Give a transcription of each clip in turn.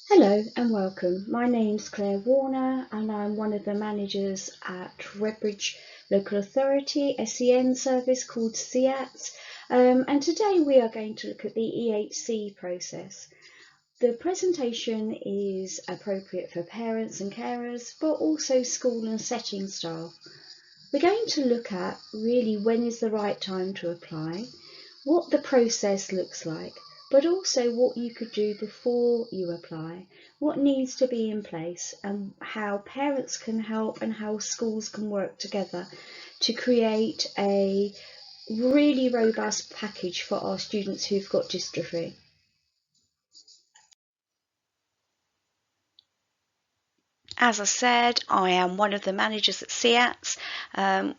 Hello and welcome. My name's Claire Warner and I'm one of the managers at Redbridge Local Authority SEN service called CEATS, and today we are going to look at the EHC process. The presentation is appropriate for parents and carers, but also school and setting staff. We're going to look at really when is the right time to apply, what the process looks like, but also what you could do before you apply, what needs to be in place, and how parents can help and how schools can work together to create a really robust package for our students who've got dystrophy. As I said, I am one of the managers at CEATS.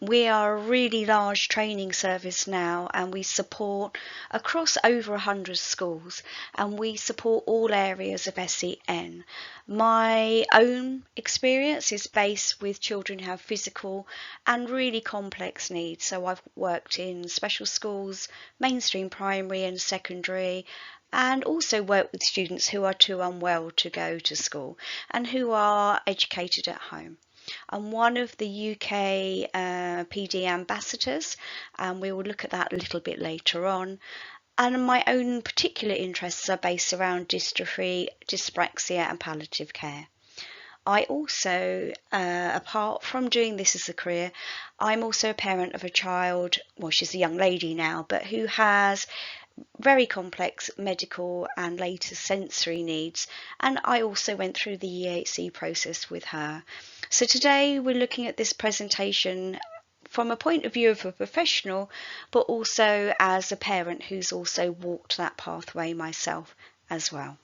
We are a really large training service now, and we support across over 100 schools, and we support all areas of SEN. My own experience is based with children who have physical and really complex needs. So I've worked in special schools, mainstream primary and secondary, and also work with students who are too unwell to go to school and who are educated at home. I'm one of the UK PD ambassadors, and we will look at that a little bit later on. And my own particular interests are based around dystrophy, dyspraxia and palliative care. I also, apart from doing this as a career, I'm also a parent of a child, well, she's a young lady now, but who has very complex medical and later sensory needs, and I also went through the EHC process with her. So today we're looking at this presentation from a point of view of a professional, but also as a parent who's also walked that pathway myself as well.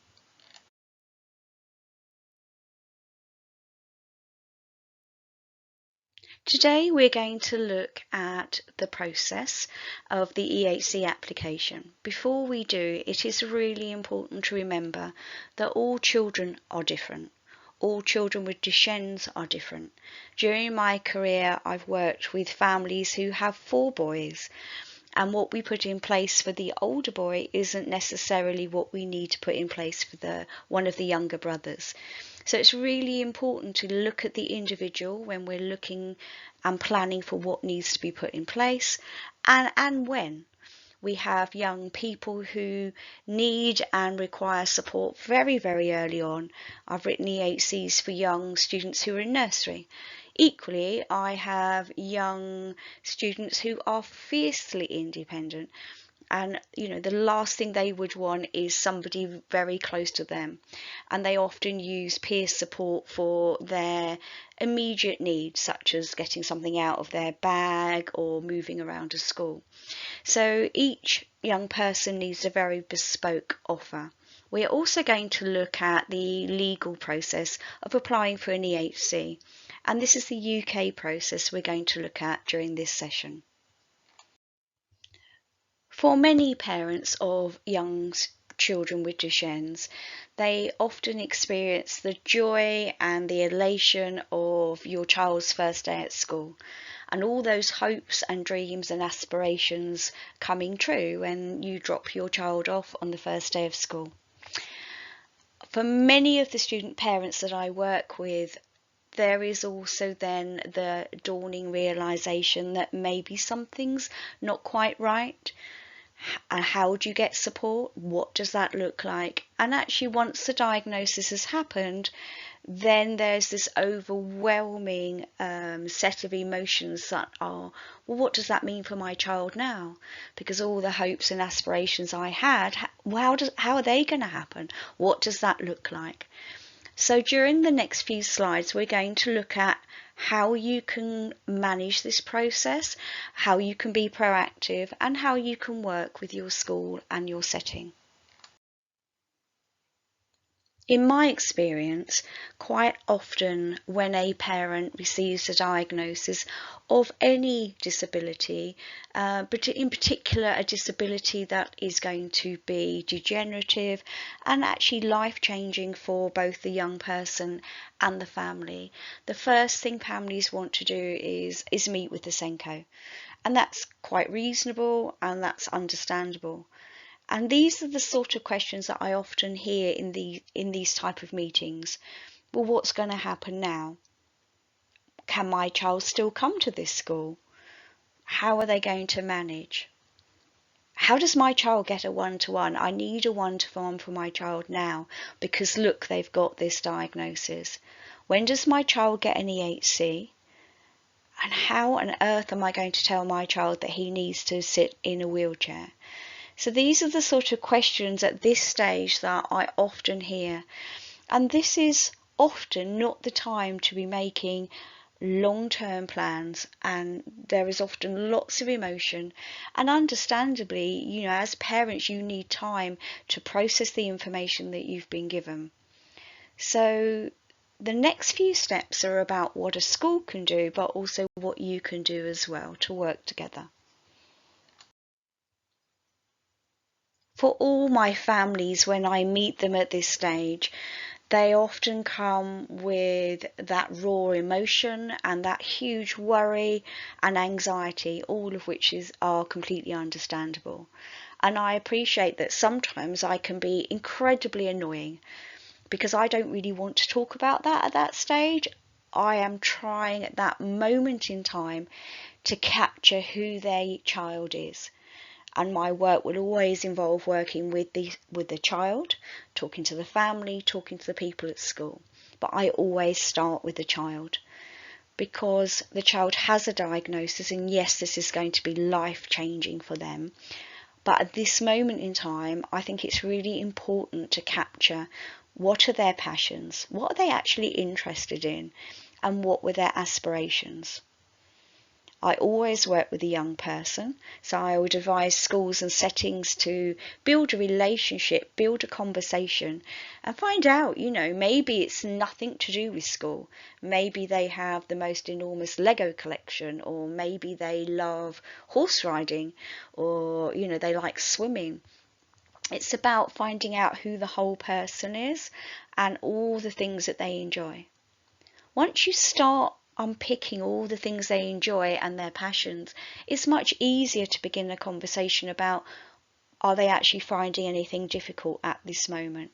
Today we're going to look at the process of the EHC application. Before we do, it is really important to remember that all children are different. All children with Duchenne's are different. During my career, I've worked with families who have 4 boys, and what we put in place for the older boy isn't necessarily what we need to put in place for one of the younger brothers. So it's really important to look at the individual when we're looking and planning for what needs to be put in place and when. We have young people who need and require support very, very early on. I've written EHCs for young students who are in nursery. Equally, I have young students who are fiercely independent, and the last thing they would want is somebody very close to them, and they often use peer support for their immediate needs, such as getting something out of their bag or moving around to school. So each young person needs a very bespoke offer. We are also going to look at the legal process of applying for an EHC, and this is the UK process we're going to look at during this session. For many parents of young children with Duchenne's, they often experience the joy and the elation of your child's first day at school, and all those hopes and dreams and aspirations coming true when you drop your child off on the first day of school. For many of the student parents that I work with, there is also then the dawning realization that maybe something's not quite right. How do you get support? What does that look like? And actually, once the diagnosis has happened, then there's this overwhelming set of emotions that are, well, what does that mean for my child now? Because all the hopes and aspirations I had, how are they going to happen? What does that look like? So during the next few slides, we're going to look at how you can manage this process, how you can be proactive, and how you can work with your school and your setting. In my experience, quite often when a parent receives a diagnosis of any disability, but in particular a disability that is going to be degenerative and actually life-changing for both the young person and the family, the first thing families want to do is meet with the SENCO. And that's quite reasonable and that's understandable. And these are the sort of questions that I often hear in these type of meetings. Well, what's going to happen now? Can my child still come to this school? How are they going to manage? How does my child get a one-to-one? I need a one-to-one for my child now because look, they've got this diagnosis. When does my child get an EHC? And how on earth am I going to tell my child that he needs to sit in a wheelchair? So these are the sort of questions at this stage that I often hear. And this is often not the time to be making long-term plans, and there is often lots of emotion, and understandably, as parents, you need time to process the information that you've been given. So the next few steps are about what a school can do, but also what you can do as well to work together. For all my families, when I meet them at this stage, they often come with that raw emotion and that huge worry and anxiety, all of which are completely understandable. And I appreciate that sometimes I can be incredibly annoying because I don't really want to talk about that at that stage. I am trying at that moment in time to capture who their child is. And my work will always involve working with the child, talking to the family, talking to the people at school. But I always start with the child because the child has a diagnosis, and yes, this is going to be life-changing for them. But at this moment in time, I think it's really important to capture what are their passions, what are they actually interested in, and what were their aspirations. I always work with a young person, so I would advise schools and settings to build a relationship, build a conversation, and find out, maybe it's nothing to do with school. Maybe they have the most enormous Lego collection, or maybe they love horse riding, or, they like swimming. It's about finding out who the whole person is and all the things that they enjoy. Once you start unpicking all the things they enjoy and their passions, it's much easier to begin a conversation about, are they actually finding anything difficult at this moment?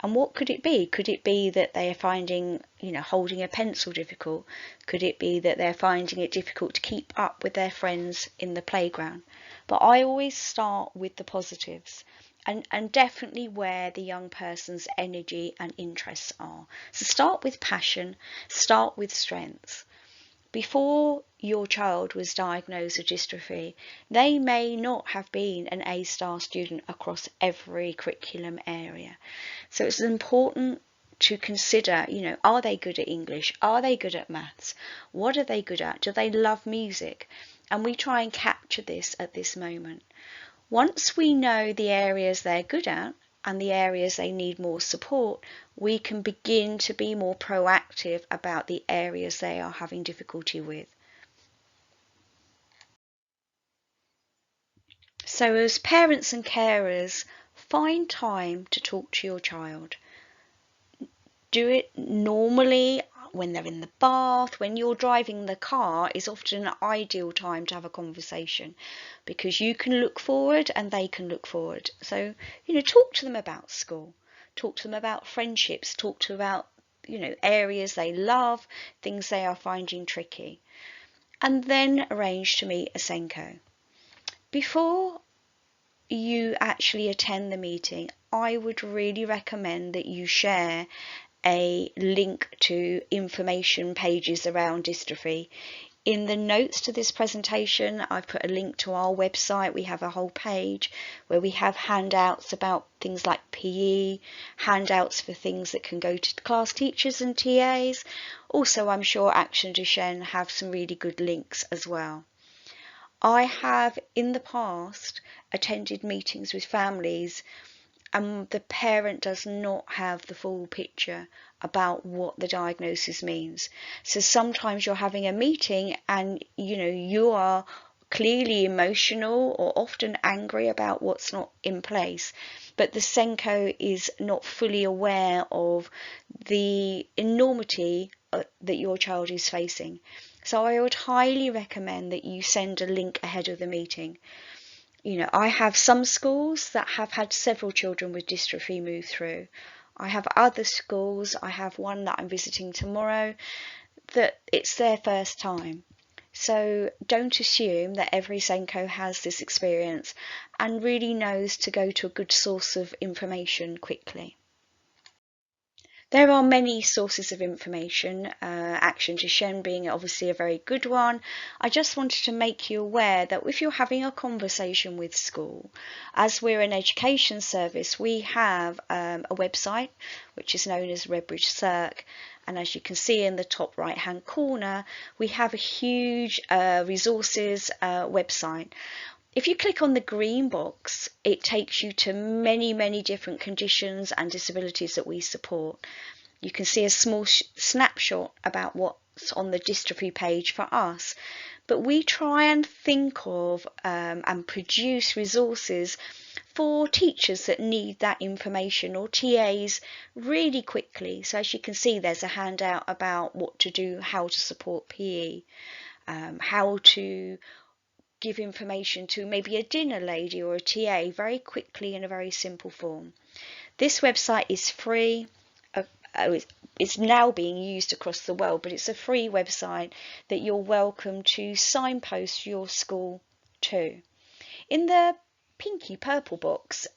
And what could it be? Could it be that they are finding, holding a pencil difficult? Could it be that they're finding it difficult to keep up with their friends in the playground? But I always start with the positives. And definitely where the young person's energy and interests are. So start with passion, start with strengths. Before your child was diagnosed with dystrophy, they may not have been an A-star student across every curriculum area. So it's important to consider, are they good at English? Are they good at maths? What are they good at? Do they love music? And we try and capture this at this moment. Once we know the areas they're good at and the areas they need more support, we can begin to be more proactive about the areas they are having difficulty with. So as parents and carers, find time to talk to your child. Do it normally when they're in the bath, when you're driving the car is often an ideal time to have a conversation because you can look forward and they can look forward. So, talk to them about school, talk to them about friendships, talk to them about, areas they love, things they are finding tricky, and then arrange to meet a Senko. Before you actually attend the meeting, I would really recommend that you share a link to information pages around dystrophy. In the notes to this presentation, I've put a link to our website. We have a whole page where we have handouts about things like PE, handouts for things that can go to class teachers and TAs. Also, I'm sure Action Duchenne have some really good links as well. I have in the past attended meetings with families and the parent does not have the full picture about what the diagnosis means. So sometimes you're having a meeting and you are clearly emotional or often angry about what's not in place, but the Senko is not fully aware of the enormity that your child is facing. So I would highly recommend that you send a link ahead of the meeting. I have some schools that have had several children with dystrophy move through. I have other schools, I have one that I'm visiting tomorrow, that it's their first time. So don't assume that every Senko has this experience and really knows to go to a good source of information quickly. There are many sources of information, Action Duchenne being obviously a very good one. I just wanted to make you aware that if you're having a conversation with school, as we're an education service, we have a website which is known as Redbridge Circ, and as you can see in the top right hand corner, we have a huge resources website. If you click on the green box, it takes you to many different conditions and disabilities that we support. You can see a small snapshot about what's on the dystrophy page for us, but we try and think of and produce resources for teachers that need that information, or TAs, really quickly. So as you can see, there's a handout about what to do, how to support PE, how to give information to maybe a dinner lady or a TA very quickly in a very simple form. This website is free. It's now being used across the world, but it's a free website that you're welcome to signpost your school to. In the pinky purple box,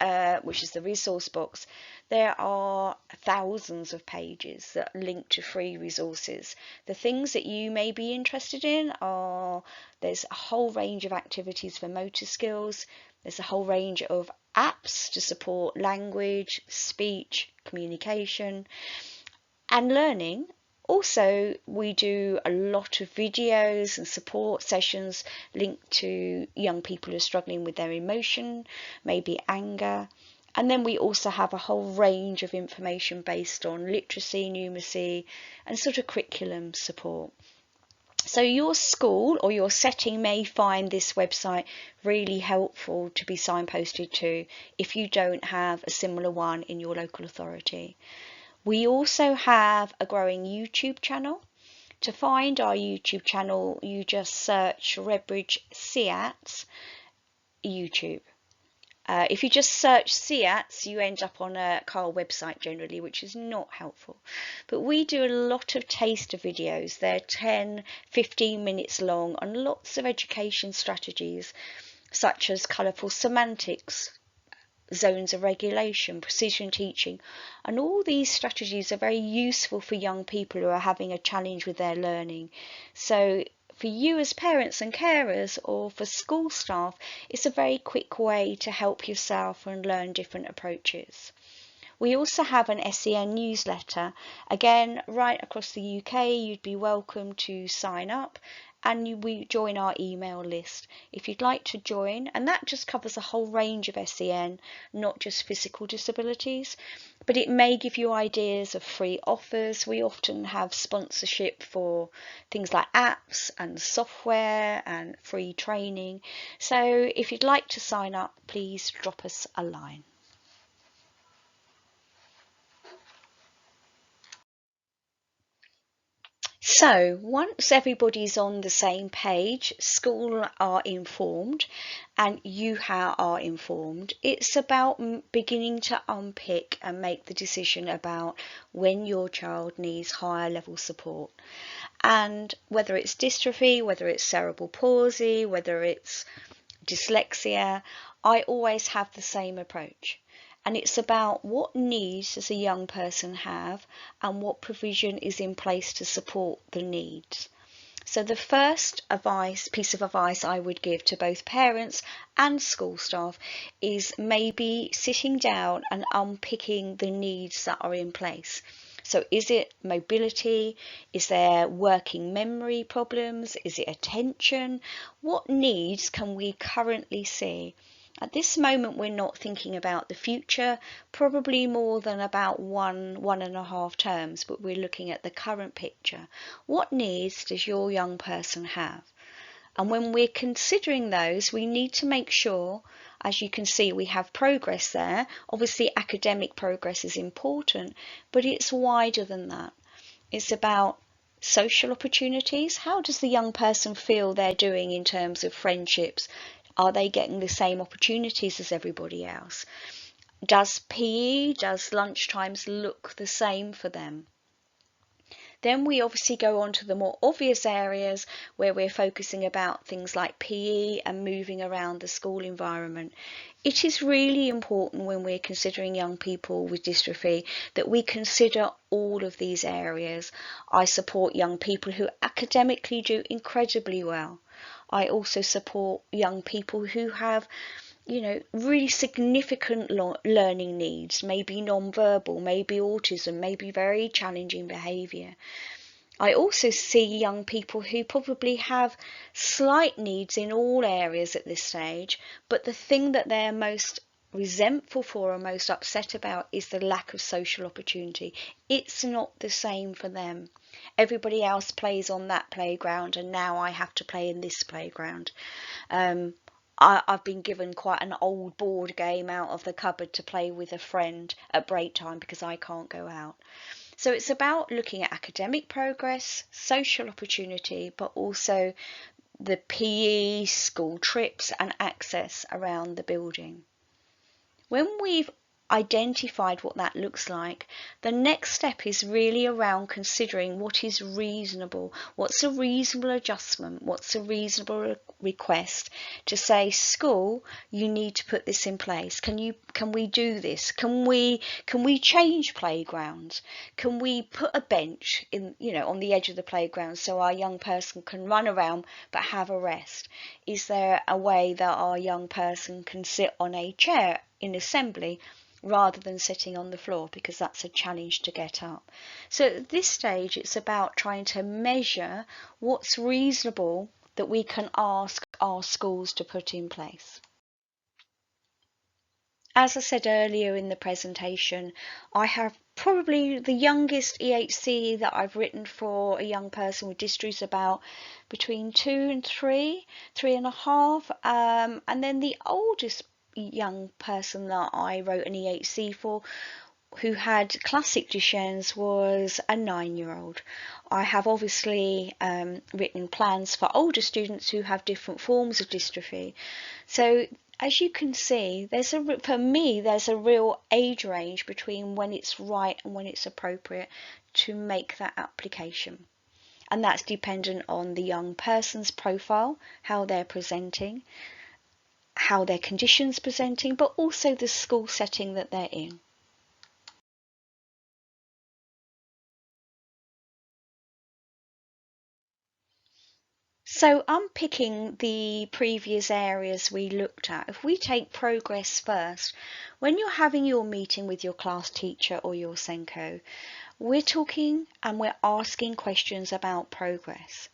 which is the resource box, there are thousands of pages that link to free resources. The things that you may be interested in are, there's a whole range of activities for motor skills, there's a whole range of apps to support language, speech, communication, and learning. Also, we do a lot of videos and support sessions linked to young people who are struggling with their emotion, maybe anger. And then we also have a whole range of information based on literacy, numeracy, and sort of curriculum support. So your school or your setting may find this website really helpful to be signposted to if you don't have a similar one in your local authority. We also have a growing YouTube channel. To find our YouTube channel, you just search Redbridge SEATs YouTube. If you just search SEATs, you end up on a car website generally, which is not helpful. But we do a lot of taster videos. They're 10, 15 minutes long on lots of education strategies, such as colourful semantics, zones of regulation, precision teaching, and all these strategies are very useful for young people who are having a challenge with their learning. So for you as parents and carers, or for school staff, it's a very quick way to help yourself and learn different approaches. We also have an SEN newsletter. Again, right across the UK, you'd be welcome to sign up and we join our email list if you'd like to join, and that just covers a whole range of SEN, not just physical disabilities, but it may give you ideas of free offers. We often have sponsorship for things like apps and software and free training. So if you'd like to sign up, please drop us a line. So once everybody's on the same page, school are informed and you are informed, it's about beginning to unpick and make the decision about when your child needs higher level support. And whether it's dystrophy, whether it's cerebral palsy, whether it's dyslexia, I always have the same approach. And it's about what needs does a young person have and what provision is in place to support the needs. So the first piece of advice I would give to both parents and school staff is maybe sitting down and unpicking the needs that are in place. So is it mobility? Is there working memory problems? Is it attention? What needs can we currently see? At this moment, we're not thinking about the future, probably more than about one and a half terms, but we're looking at the current picture. What needs does your young person have? And when we're considering those, we need to make sure, as you can see, we have progress there. Obviously, academic progress is important, but it's wider than that. It's about social opportunities. How does the young person feel they're doing in terms of friendships, Are they getting the same opportunities as everybody else? Does PE, does lunchtimes look the same for them? Then we obviously go on to the more obvious areas where we're focusing about things like PE and moving around the school environment. It is really important when we're considering young people with dystrophy that we consider all of these areas. I support young people who academically do incredibly well. I also support young people who have really significant learning needs, maybe non-verbal, maybe autism, maybe very challenging behaviour. I also see young people who probably have slight needs in all areas at this stage, but the thing that they're most resentful for or most upset about is the lack of social opportunity. It's not the same for them. Everybody else plays on that playground and now I have to play in this playground. I've been given quite an old board game out of the cupboard to play with a friend at break time because I can't go out. So it's about looking at academic progress, social opportunity, but also the PE, school trips and access around the building. When we've identified what that looks like, the next step is really around considering what is reasonable, what's a reasonable adjustment, what's a reasonable request to say, school, you need to put this in place. Can we do this? Can we change playgrounds? Can we put a bench in on the edge of the playground so our young person can run around but have a rest? Is there a way that our young person can sit on a chair in assembly rather than sitting on the floor, because that's a challenge to get up? So at this stage it's about trying to measure what's reasonable that we can ask our schools to put in place. As I said earlier in the presentation, I have probably the youngest EHC that I've written for a young person with dystrophy is about between 2 and 3, 3.5, and then the oldest young person that I wrote an EHC for who had classic Duchenne's was a 9-year-old. I have obviously written plans for older students who have different forms of dystrophy. So as you can see, for me there's a real age range between when it's right and when it's appropriate to make that application. And that's dependent on the young person's profile, how they're presenting, how their condition's presenting, but also the school setting that they're in. So unpicking the previous areas we looked at, if we take progress first, when you're having your meeting with your class teacher or your Senko, we're talking and we're asking questions about progress.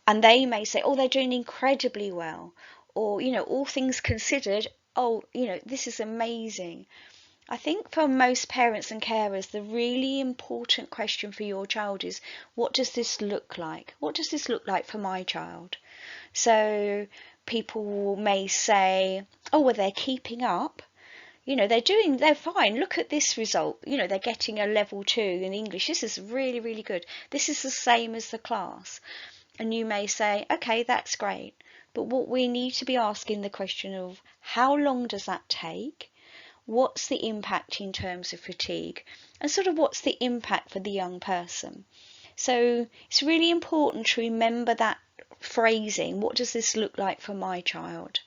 And they may say, oh, they're doing incredibly well. Or, all things considered, oh, this is amazing. I think for most parents and carers, the really important question for your child is, what does this look like? What does this look like for my child? So people may say, oh, well, they're keeping up. They're fine. Look at this result. They're getting a level 2 in English. This is really, really good. This is the same as the class. And you may say, okay, that's great. But what we need to be asking the question of, how long does that take? What's the impact in terms of fatigue, and sort of what's the impact for the young person? So it's really important to remember that phrasing, what does this look like for my child?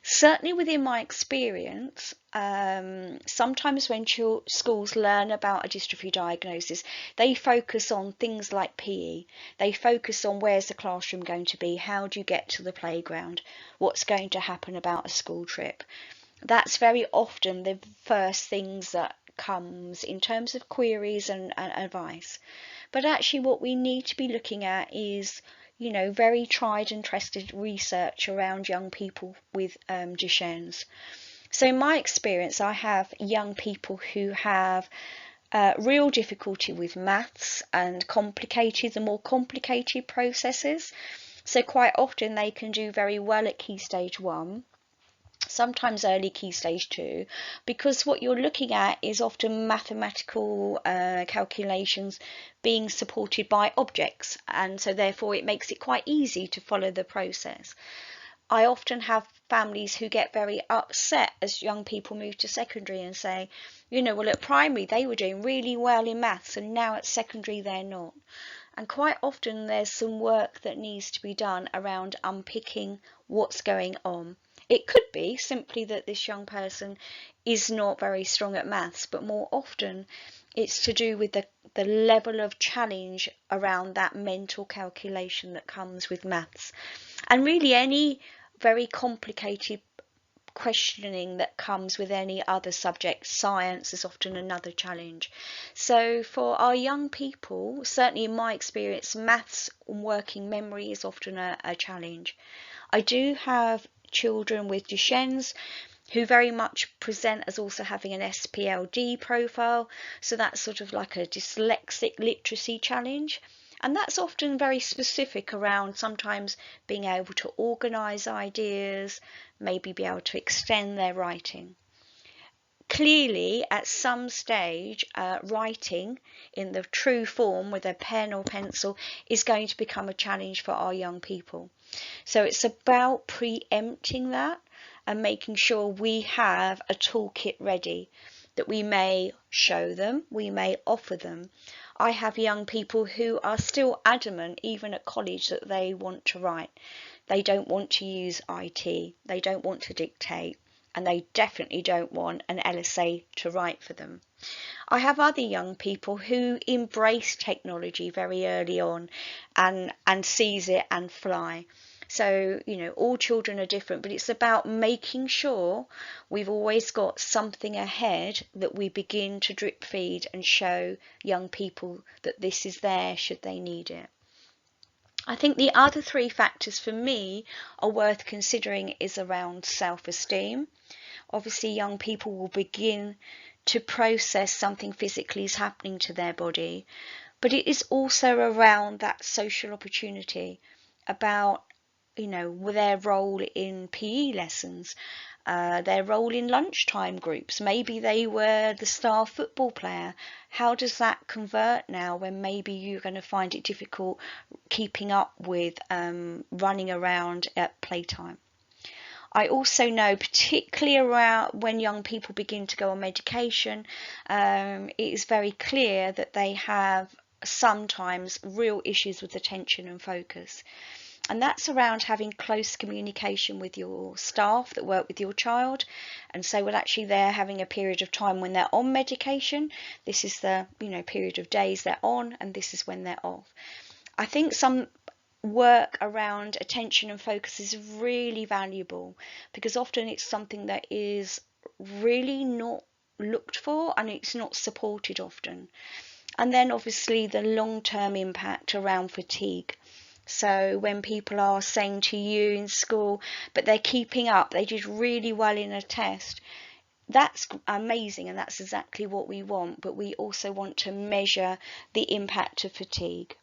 Certainly within my experience, sometimes when schools learn about a dystrophy diagnosis, they focus on things like PE. They focus on where's the classroom going to be, how do you get to the playground, what's going to happen about a school trip. That's very often the first things that comes in terms of queries and advice. But actually what we need to be looking at is, very tried and trusted research around young people with Duchenne's. So in my experience, I have young people who have real difficulty with maths and the more complicated processes. So quite often they can do very well at Key Stage 1, sometimes early Key Stage 2, because what you're looking at is often mathematical calculations being supported by objects, and so therefore it makes it quite easy to follow the process. I often have families who get very upset as young people move to secondary and say, you know, well, at primary they were doing really well in maths and now at secondary they're not. And quite often there's some work that needs to be done around unpicking what's going on. It could be simply that this young person is not very strong at maths, but more often it's to do with the level of challenge around that mental calculation that comes with maths. And really any very complicated questioning that comes with any other subject. Science is often another challenge. So for our young people, certainly in my experience, maths and working memory is often a challenge. I do have children with Duchenne's who very much present as also having an SPLD profile, so that's sort of like a dyslexic literacy challenge. And that's often very specific around sometimes being able to organise ideas, maybe be able to extend their writing. Clearly, at some stage, writing in the true form with a pen or pencil is going to become a challenge for our young people. So it's about preempting that and making sure we have a toolkit ready that we may show them, we may offer them. I have young people who are still adamant, even at college, that they want to write. They don't want to use IT, they don't want to dictate, and they definitely don't want an LSA to write for them. I have other young people who embrace technology very early on and seize it and fly. So, you know, all children are different, but it's about making sure we've always got something ahead that we begin to drip feed and show young people that this is there should they need it. I think the other three factors for me are worth considering is around self-esteem. Obviously, young people will begin to process something physically is happening to their body, but it is also around that social opportunity, about, you know, their role in PE lessons, their role in lunchtime groups. Maybe they were the star football player. How does that convert now when maybe you're going to find it difficult keeping up with running around at playtime? I also know, particularly around when young people begin to go on medication, it is very clear that they have sometimes real issues with attention and focus. And that's around having close communication with your staff that work with your child and say, well, actually they're having a period of time when they're on medication. This is the, you know, period of days they're on, and this is when they're off. I think some work around attention and focus is really valuable, because often it's something that is really not looked for and it's not supported often. And then obviously the long-term impact around fatigue. So when people are saying to you in school, but they're keeping up, they did really well in a test, that's amazing and that's exactly what we want, but we also want to measure the impact of fatigue.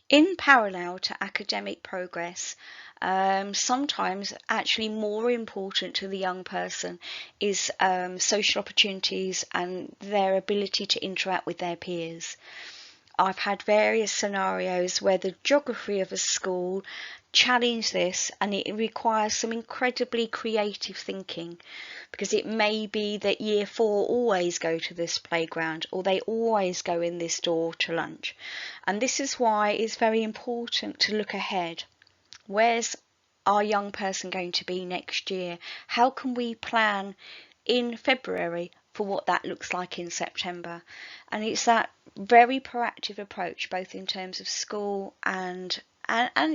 In parallel to academic progress, sometimes actually more important to the young person is social opportunities and their ability to interact with their peers. I've had various scenarios where the geography of a school challenge this, and it requires some incredibly creative thinking, because it may be that year 4 always go to this playground or they always go in this door to lunch. And this is why it's very important to look ahead. Where's our young person going to be next year? How can we plan in February for what that looks like in September? And it's that very proactive approach, both in terms of school and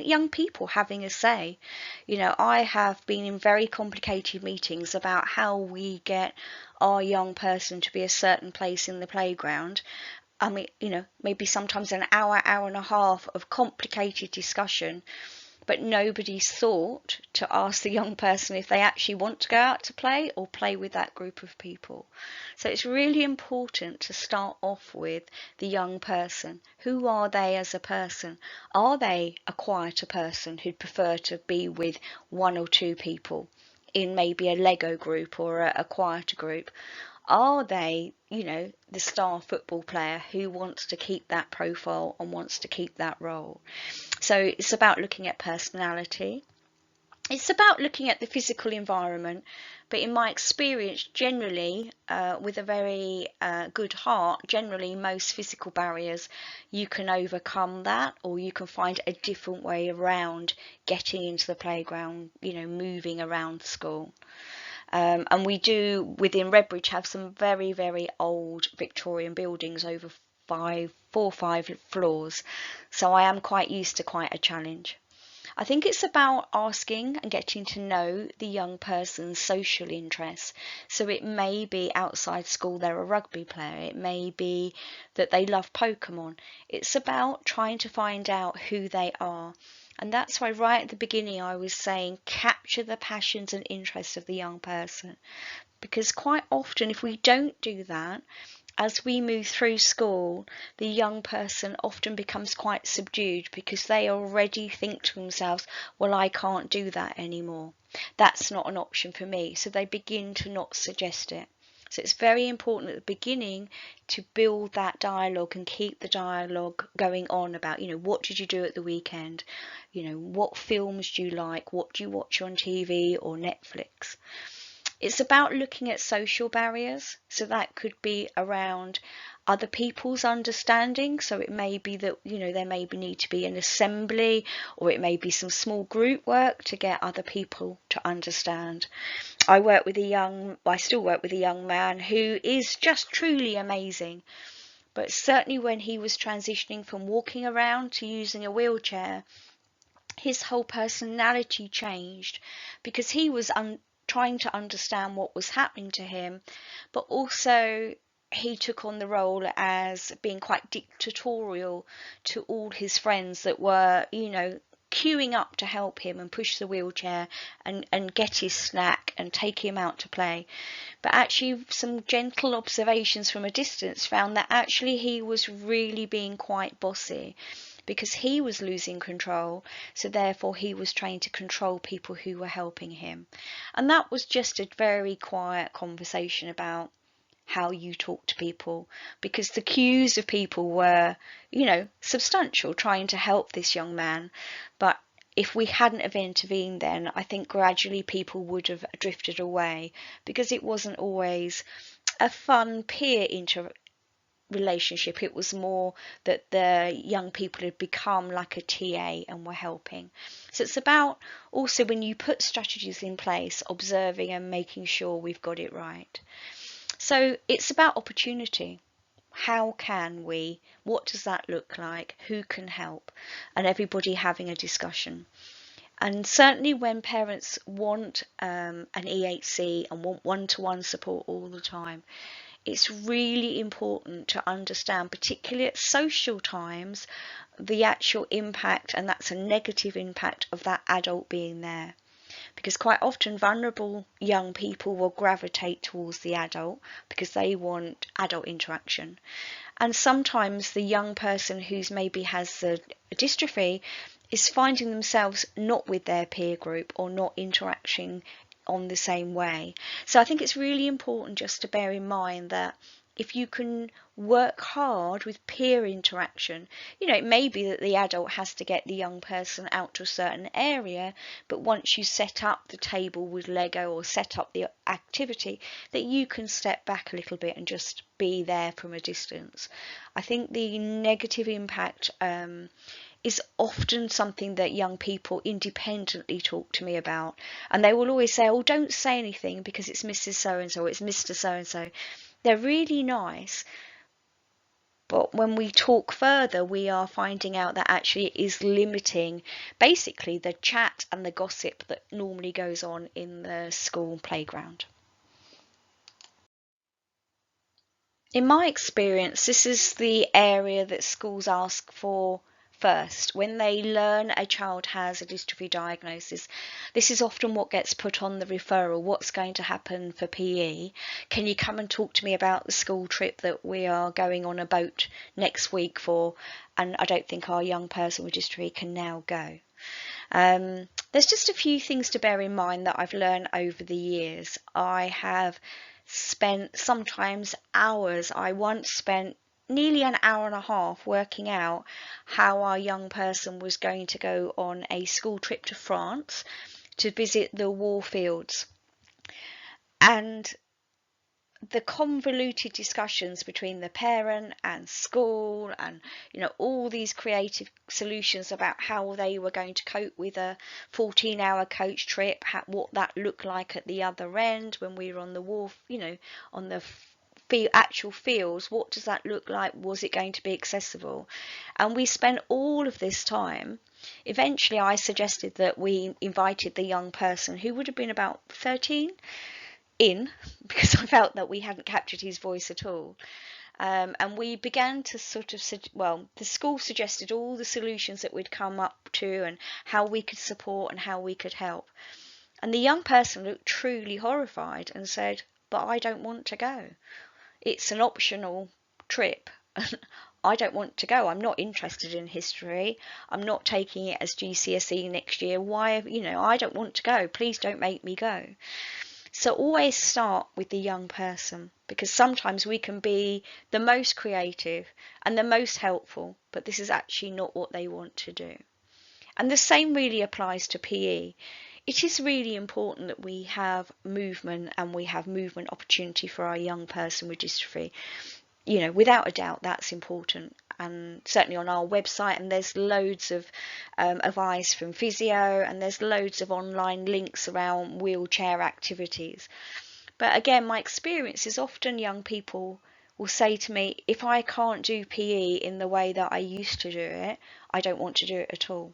young people having a say. You know, I have been in very complicated meetings about how we get our young person to be a certain place in the playground. I mean, you know, maybe sometimes an hour, hour and a half of complicated discussion, but nobody's thought to ask the young person if they actually want to go out to play or play with that group of people. So it's really important to start off with the young person. Who are they as a person? Are they a quieter person who'd prefer to be with 1 or 2 people in maybe a Lego group or a quieter group? Are they, the star football player who wants to keep that profile and wants to keep that role? So it's about looking at personality. It's about looking at the physical environment, but in my experience, generally, with a very good heart, generally most physical barriers, you can overcome that, or you can find a different way around getting into the playground, moving around school. And we do, within Redbridge, have some very, very old Victorian buildings over 4 or 5 floors. So I am quite used to quite a challenge. I think it's about asking and getting to know the young person's social interests. So it may be outside school they're a rugby player. It may be that they love Pokemon. It's about trying to find out who they are. And that's why right at the beginning I was saying capture the passions and interests of the young person. Because quite often if we don't do that, as we move through school, the young person often becomes quite subdued because they already think to themselves, well, I can't do that anymore. That's not an option for me. So they begin to not suggest it. So it's very important at the beginning to build that dialogue and keep the dialogue going on about, what did you do at the weekend? What films do you like? What do you watch on TV or Netflix? It's about looking at social barriers. So that could be around other people's understanding. So it may be that, there may need to be an assembly, or it may be some small group work to get other people to understand. I still work with a young man who is just truly amazing. But certainly when he was transitioning from walking around to using a wheelchair, his whole personality changed because he was trying to understand what was happening to him, but also he took on the role as being quite dictatorial to all his friends that were, queuing up to help him and push the wheelchair and get his snack and take him out to play. But actually some gentle observations from a distance found that actually he was really being quite bossy, because he was losing control, so therefore he was trying to control people who were helping him. And that was just a very quiet conversation about how you talk to people, because the cues of people were, substantial, trying to help this young man. But if we hadn't have intervened then, I think gradually people would have drifted away, because it wasn't always a fun peer relationship. It was more that the young people had become like a TA and were helping. So it's about also, when you put strategies in place, observing and making sure we've got it right. So it's about opportunity. How can we? What does that look like? Who can help? And everybody having a discussion. And certainly when parents want an EHC and want one-to-one support all the time, it's really important to understand, particularly at social times, the actual impact, and that's a negative impact, of that adult being there. Because quite often vulnerable young people will gravitate towards the adult because they want adult interaction. And sometimes the young person who's maybe has a dystrophy is finding themselves not with their peer group or not interacting on the same way. So I think it's really important just to bear in mind that if you can work hard with peer interaction, it may be that the adult has to get the young person out to a certain area, but once you set up the table with Lego or set up the activity, that you can step back a little bit and just be there from a distance. I think the negative impact is often something that young people independently talk to me about, and they will always say, oh, don't say anything because it's Mrs. So-and-so, or it's Mr. So-and-so. They're really nice, but when we talk further, we are finding out that actually it is limiting basically the chat and the gossip that normally goes on in the school playground. In my experience, this is the area that schools ask for first. When they learn a child has a dystrophy diagnosis, this is often what gets put on the referral. What's going to happen for PE? Can you come and talk to me about the school trip that we are going on a boat next week for? And I don't think our young person with dystrophy can now go. There's just a few things to bear in mind that I've learned over the years. I have spent sometimes hours. I once spent nearly an hour and a half working out how our young person was going to go on a school trip to France to visit the war fields. And the convoluted discussions between the parent and school, and all these creative solutions about how they were going to cope with a 14-hour coach trip, what that looked like at the other end when we were on the wharf, on the actual fields. What does that look like? Was it going to be accessible? And we spent all of this time. Eventually I suggested that we invited the young person, who would have been about 13, in, because I felt that we hadn't captured his voice at all. And we began to sort of, the school suggested all the solutions that we'd come up to and how we could support and how we could help. And the young person looked truly horrified and said, "But I don't want to go. It's an optional trip. I don't want to go. I'm not interested in history. I'm not taking it as GCSE next year. Why, I don't want to go. Please don't make me go." So always start with the young person, because sometimes we can be the most creative and the most helpful, but this is actually not what they want to do. And the same really applies to PE. It is really important that we have movement, and we have movement opportunity for our young person with dystrophy. Without a doubt, that's important. And certainly on our website, and there's loads of advice from physio, and there's loads of online links around wheelchair activities. But again, my experience is often young people will say to me, if I can't do PE in the way that I used to do it, I don't want to do it at all.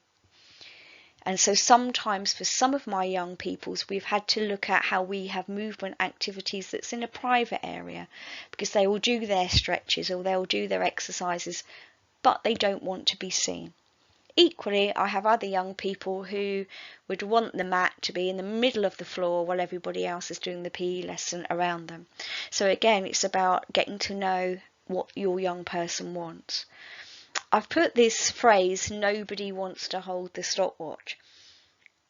And so sometimes for some of my young peoples, we've had to look at how we have movement activities that's in a private area, because they will do their stretches or they'll do their exercises, but they don't want to be seen. Equally, I have other young people who would want the mat to be in the middle of the floor while everybody else is doing the PE lesson around them. So again, it's about getting to know what your young person wants. I've put this phrase, "nobody wants to hold the stopwatch."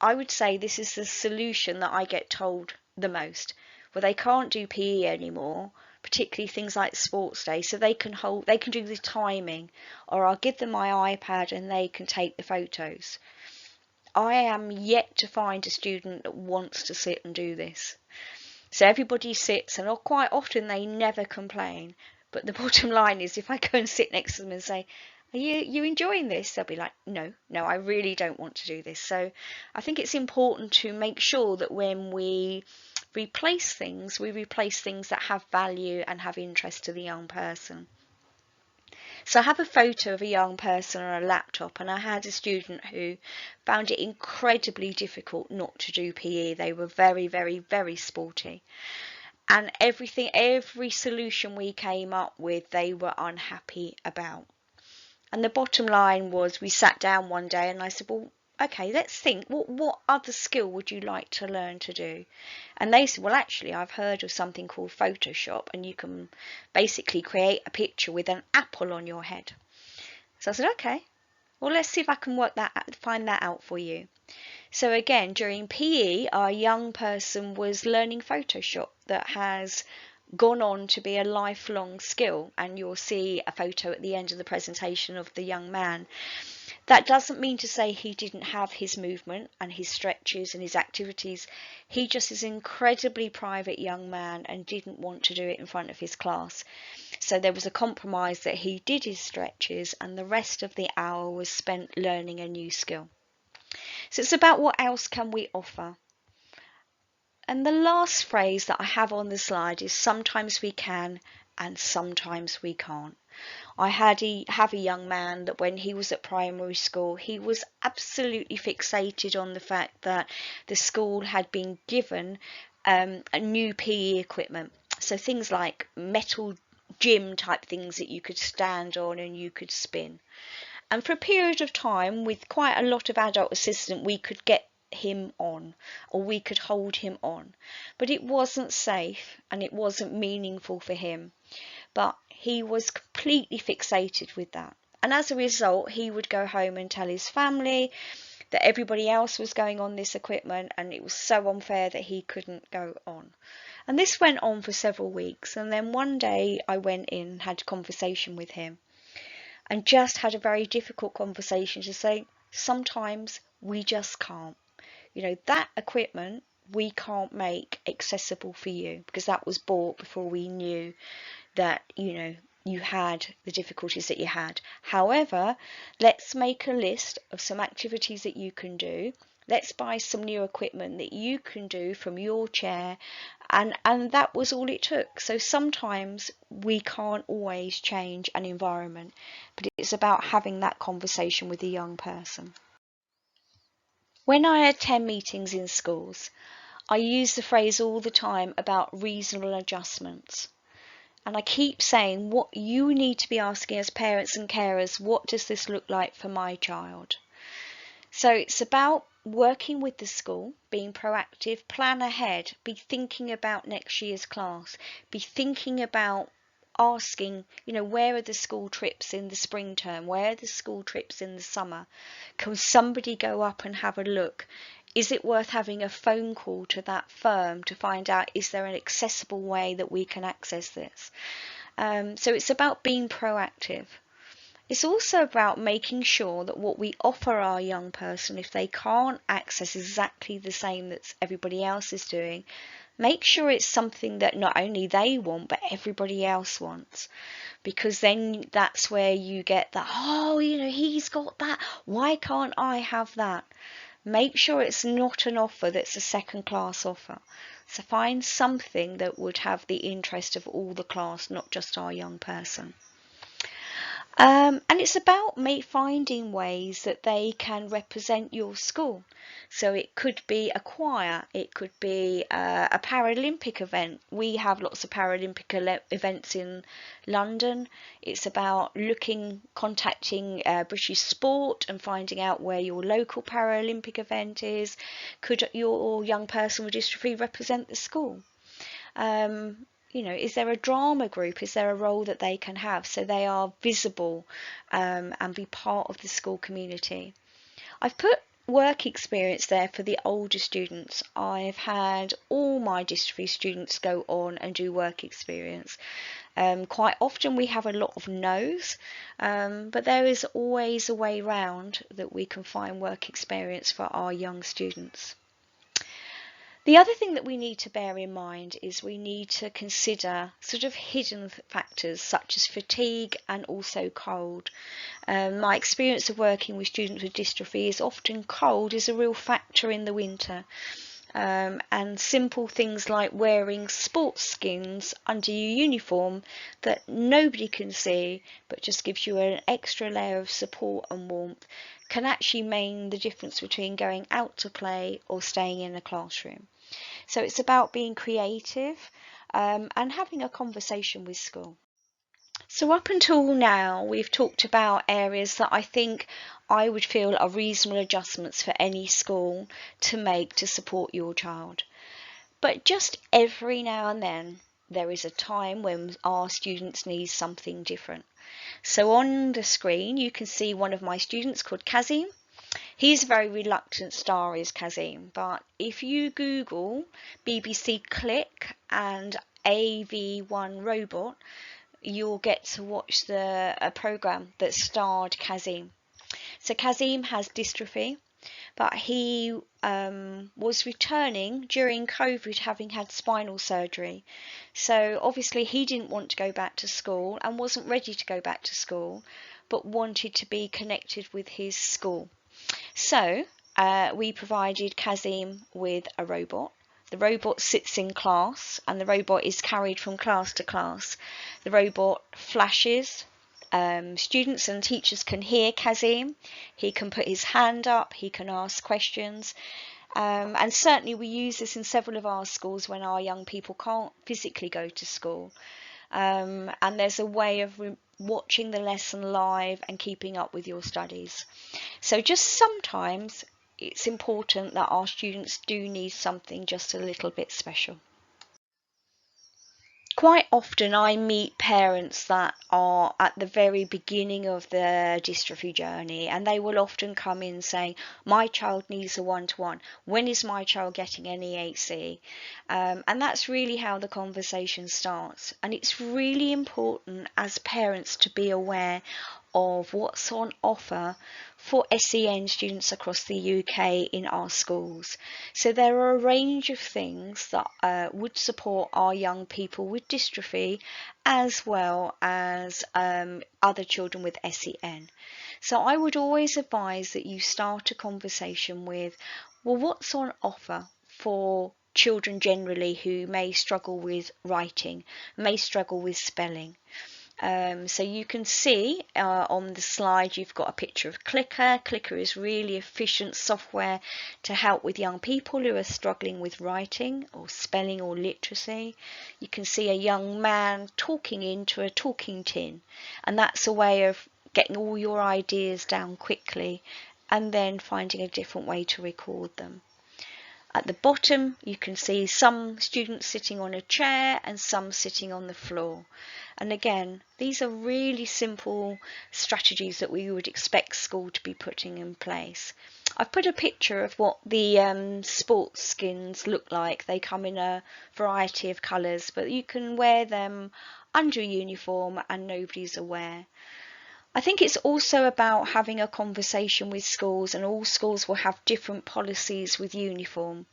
I would say this is the solution that I get told the most, where they can't do PE anymore, particularly things like sports day, so they can do the timing, or I'll give them my iPad and they can take the photos. I am yet to find a student that wants to sit and do this. So everybody sits, and quite often they never complain. But the bottom line is, if I go and sit next to them and say, "Are you enjoying this?" they'll be like, no, I really don't want to do this. So I think it's important to make sure that when we replace things, we replace things that have value and have interest to the young person. So I have a photo of a young person on a laptop, and I had a student who found it incredibly difficult not to do PE. They were very, very, very sporty. And every solution we came up with, they were unhappy about. And the bottom line was, we sat down one day and I said, well, okay, let's think, what other skill would you like to learn to do? And they said, well, actually, I've heard of something called Photoshop, and you can basically create a picture with an apple on your head. So I said, okay, well, let's see if I can find that out for you. So again, during PE, our young person was learning Photoshop, that has gone on to be a lifelong skill, and you'll see a photo at the end of the presentation of the young man. That doesn't mean to say he didn't have his movement and his stretches and his activities. He just is an incredibly private young man and didn't want to do it in front of his class. So there was a compromise that he did his stretches, and the rest of the hour was spent learning a new skill. So it's about what else can we offer. And the last phrase that I have on the slide is, sometimes we can and sometimes we can't. I have a young man that when he was at primary school, he was absolutely fixated on the fact that the school had been given a new PE equipment. So things like metal gym type things that you could stand on and you could spin. And for a period of time, with quite a lot of adult assistance, we could get him on, or we could hold him on, but it wasn't safe and it wasn't meaningful for him. But he was completely fixated with that, and as a result he would go home and tell his family that everybody else was going on this equipment and it was so unfair that he couldn't go on. And this went on for several weeks, and then one day I went in, had a conversation with him, and just had a very difficult conversation to say, sometimes we just can't. That equipment we can't make accessible for you because that was bought before we knew that, you had the difficulties that you had. However, let's make a list of some activities that you can do. Let's buy some new equipment that you can do from your chair. And that was all it took. So sometimes we can't always change an environment, but it's about having that conversation with a young person. When I attend meetings in schools, I use the phrase all the time about reasonable adjustments. And I keep saying what you need to be asking as parents and carers, what does this look like for my child? So it's about working with the school, being proactive, plan ahead, be thinking about next year's class, be thinking about asking, where are the school trips in the spring term? Where are the school trips in the summer? Can somebody go up and have a look? Is it worth having a phone call to that firm to find out, is there an accessible way that we can access this? So it's about being proactive. It's also about making sure that what we offer our young person, if they can't access exactly the same that everybody else is doing, make sure it's something that not only they want, but everybody else wants. Because then that's where you get that, he's got that, why can't I have that? Make sure it's not an offer that's a second class offer. So find something that would have the interest of all the class, not just our young person. And it's about finding ways that they can represent your school. So it could be a choir, it could be a Paralympic event. We have lots of Paralympic events in London. It's about contacting British Sport and finding out where your local Paralympic event is. Could your young person with dystrophy represent the school? Is there a drama group? Is there a role that they can have so they are visible and be part of the school community? I've put work experience there for the older students. I've had all my dystrophy students go on and do work experience. Quite often we have a lot of no's, but there is always a way round that we can find work experience for our young students. The other thing that we need to bear in mind is we need to consider sort of hidden factors such as fatigue and also cold. My experience of working with students with dystrophy is often cold is a real factor in the winter. And simple things like wearing sports skins under your uniform that nobody can see but just gives you an extra layer of support and warmth can actually mean the difference between going out to play or staying in a classroom. So it's about being creative and having a conversation with school. So up until now, we've talked about areas that I think I would feel are reasonable adjustments for any school to make to support your child. But just every now and then, there is a time when our students need something different. So on the screen, you can see one of my students called Kazim. He's a very reluctant star, is Kazim, but if you Google BBC Click and AV1 Robot, you'll get to watch a programme that starred Kazim. So Kazim has dystrophy, but he was returning during COVID having had spinal surgery. So obviously he didn't want to go back to school and wasn't ready to go back to school, but wanted to be connected with his school. So we provided Kazim with a robot. The robot sits in class and the robot is carried from class to class. The robot flashes. Students and teachers can hear Kazim. He can put his hand up. He can ask questions. And certainly we use this in several of our schools when our young people can't physically go to school. And there's a way of watching the lesson live and keeping up with your studies. So just sometimes it's important that our students do need something just a little bit special. Quite often I meet parents that are at the very beginning of their dystrophy journey, and they will often come in saying, my child needs a one-to-one. When is my child getting an EHC? And that's really how the conversation starts. And it's really important as parents to be aware of what's on offer for SEN students across the UK in our schools. So there are a range of things that would support our young people with dystrophy, as well as other children with SEN. So I would always advise that you start a conversation with, well, what's on offer for children generally who may struggle with writing, may struggle with spelling. So you can see on the slide you've got a picture of Clicker. Clicker is really efficient software to help with young people who are struggling with writing or spelling or literacy. You can see a young man talking into a talking tin, and that's a way of getting all your ideas down quickly and then finding a different way to record them. At the bottom you can see some students sitting on a chair and some sitting on the floor. And again, these are really simple strategies that we would expect school to be putting in place. I've put a picture of what the sports skins look like. They come in a variety of colours, but you can wear them under a uniform and nobody's aware. I think it's also about having a conversation with schools, and all schools will have different policies with uniform.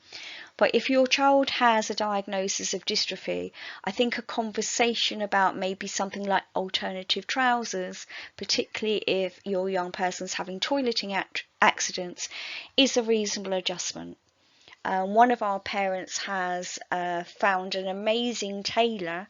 But if your child has a diagnosis of dystrophy, I think a conversation about maybe something like alternative trousers, particularly if your young person's having toileting accidents, is a reasonable adjustment. One of our parents has found an amazing tailor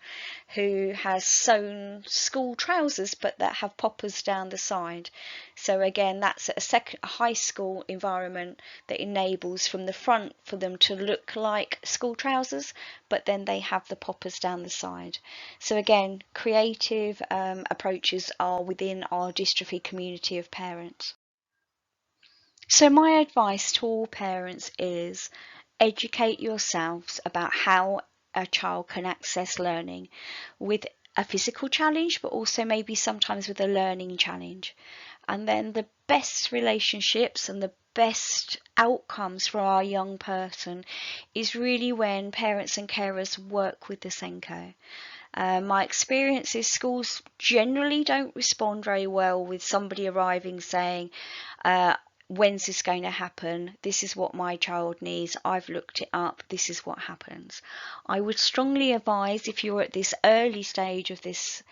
who has sewn school trousers but that have poppers down the side. So again, that's a high school environment that enables from the front for them to look like school trousers, but then they have the poppers down the side. So again, creative approaches are within our dystrophy community of parents. So my advice to all parents is educate yourselves about how a child can access learning with a physical challenge, but also maybe sometimes with a learning challenge. And then the best relationships and the best outcomes for our young person is really when parents and carers work with the SENCO. My experience is schools generally don't respond very well with somebody arriving saying, when's this going to happen? This is what my child needs. I've looked it up. This is what happens. I would strongly advise, if you're at this early stage of this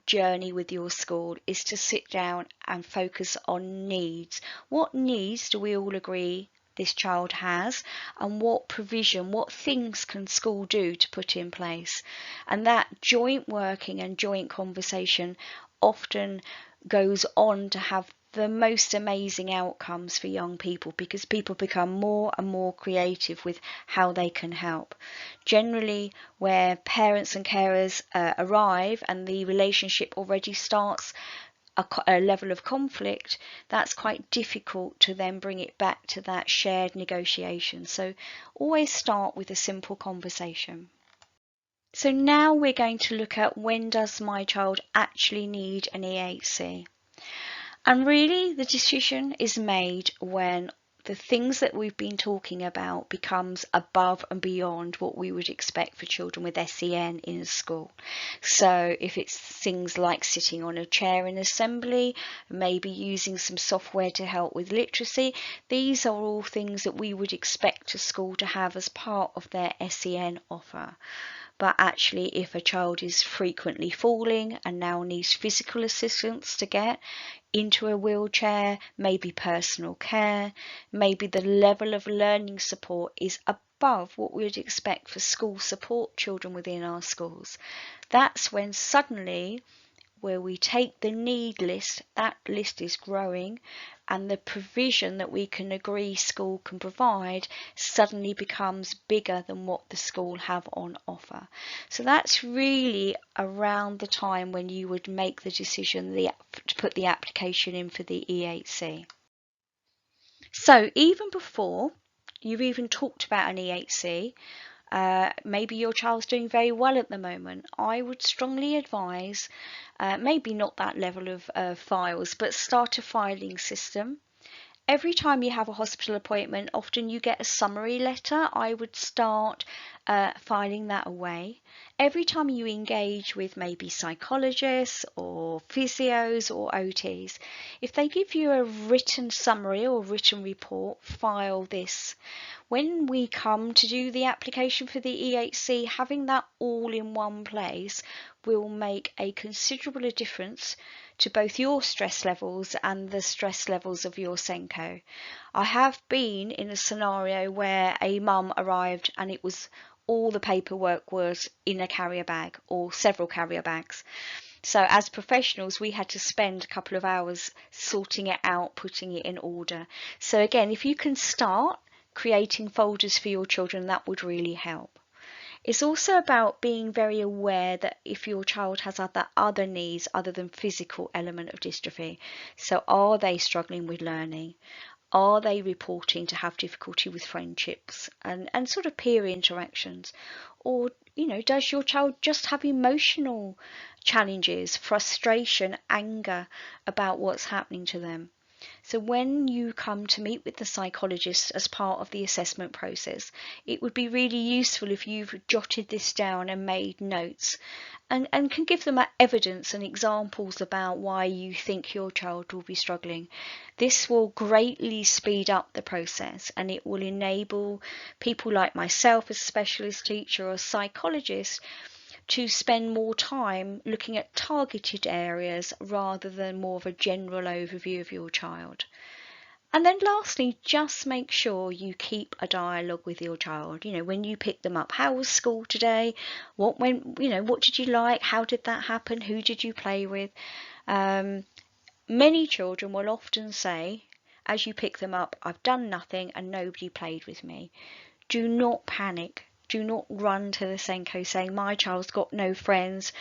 journey with your school, is to sit down and focus on needs. What needs do we all agree this child has, and what provision, what things can school do to put in place? And that joint working and joint conversation often goes on to have the most amazing outcomes for young people, because people become more and more creative with how they can help. Generally, where parents and carers arrive and the relationship already starts a level of conflict, that's quite difficult to then bring it back to that shared negotiation. So always start with a simple conversation. So now we're going to look at, when does my child actually need an EHC? And really the decision is made when the things that we've been talking about becomes above and beyond what we would expect for children with SEN in a school. So if it's things like sitting on a chair in assembly, maybe using some software to help with literacy, these are all things that we would expect a school to have as part of their SEN offer. But actually, if a child is frequently falling and now needs physical assistance to get into a wheelchair, maybe personal care, maybe the level of learning support is above what we would expect for school support children within our schools, that's when suddenly, where we take the need list, that list is growing, and the provision that we can agree school can provide suddenly becomes bigger than what the school have on offer. So that's really around the time when you would make the decision to put the application in for the EHC. So even before you've even talked about an EHC, Maybe your child's doing very well at the moment. I would strongly advise, maybe not that level of files, but start a filing system. Every time you have a hospital appointment, often you get a summary letter. I would start filing that away. Every time you engage with maybe psychologists or physios or OTs, if they give you a written summary or written report, file this. When we come to do the application for the EHC, having that all in one place will make a considerable difference to both your stress levels and the stress levels of your Senko. I have been in a scenario where a mum arrived and it was all the paperwork was in a carrier bag or several carrier bags. So as professionals, we had to spend a couple of hours sorting it out, putting it in order. So again, if you can start creating folders for your children, that would really help. It's also about being very aware that if your child has other needs other than physical element of dystrophy. So are they struggling with learning? Are they reporting to have difficulty with friendships and sort of peer interactions? Or, does your child just have emotional challenges, frustration, anger about what's happening to them? So when you come to meet with the psychologist as part of the assessment process, it would be really useful if you've jotted this down and made notes and can give them evidence and examples about why you think your child will be struggling. This will greatly speed up the process and it will enable people like myself as a specialist teacher or psychologist to spend more time looking at targeted areas rather than more of a general overview of your child. And then lastly, just make sure you keep a dialogue with your child. When you pick them up, how was school today? What did you like? How did that happen? Who did you play with? Many children will often say, as you pick them up, I've done nothing and nobody played with me. Do not panic. Do not run to the Senko saying, my child's got no friends.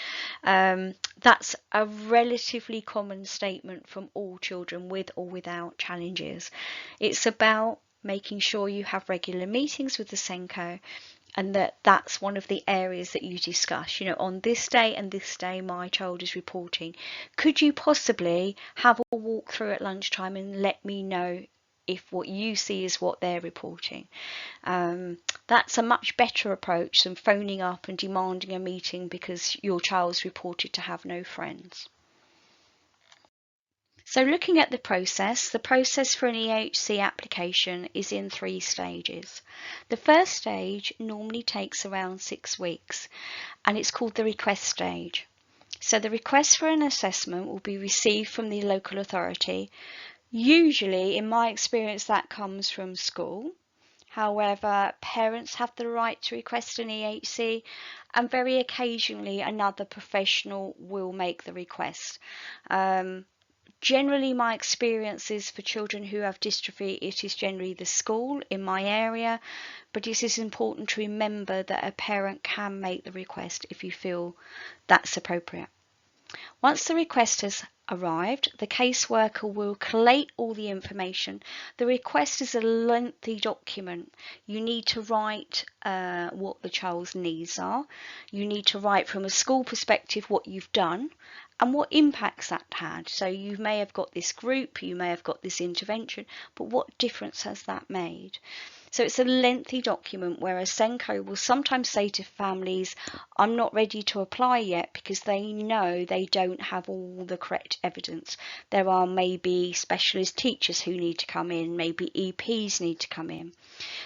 That's a relatively common statement from all children with or without challenges. It's about making sure you have regular meetings with the Senko and that's one of the areas that you discuss. On this day and this day, my child is reporting. Could you possibly have a walk through at lunchtime and let me know if what you see is what they're reporting? That's a much better approach than phoning up and demanding a meeting because your child's reported to have no friends. So looking at the process for an EHC application is in 3 stages. The first stage normally takes around 6 weeks and it's called the request stage. So the request for an assessment will be received from the local authority. Usually, in my experience, that comes from school. However, parents have the right to request an EHC and very occasionally another professional will make the request. Generally, my experience is for children who have dystrophy, it is generally the school in my area, but it is important to remember that a parent can make the request if you feel that's appropriate. Once the request has arrived, the caseworker will collate all the information. The request is a lengthy document. You need to write what the child's needs are. You need to write from a school perspective what you've done and what impacts that had. So you may have got this group, you may have got this intervention, but what difference has that made? So it's a lengthy document where a Senko will sometimes say to families, I'm not ready to apply yet because they know they don't have all the correct evidence. There are maybe specialist teachers who need to come in, maybe EPs need to come in.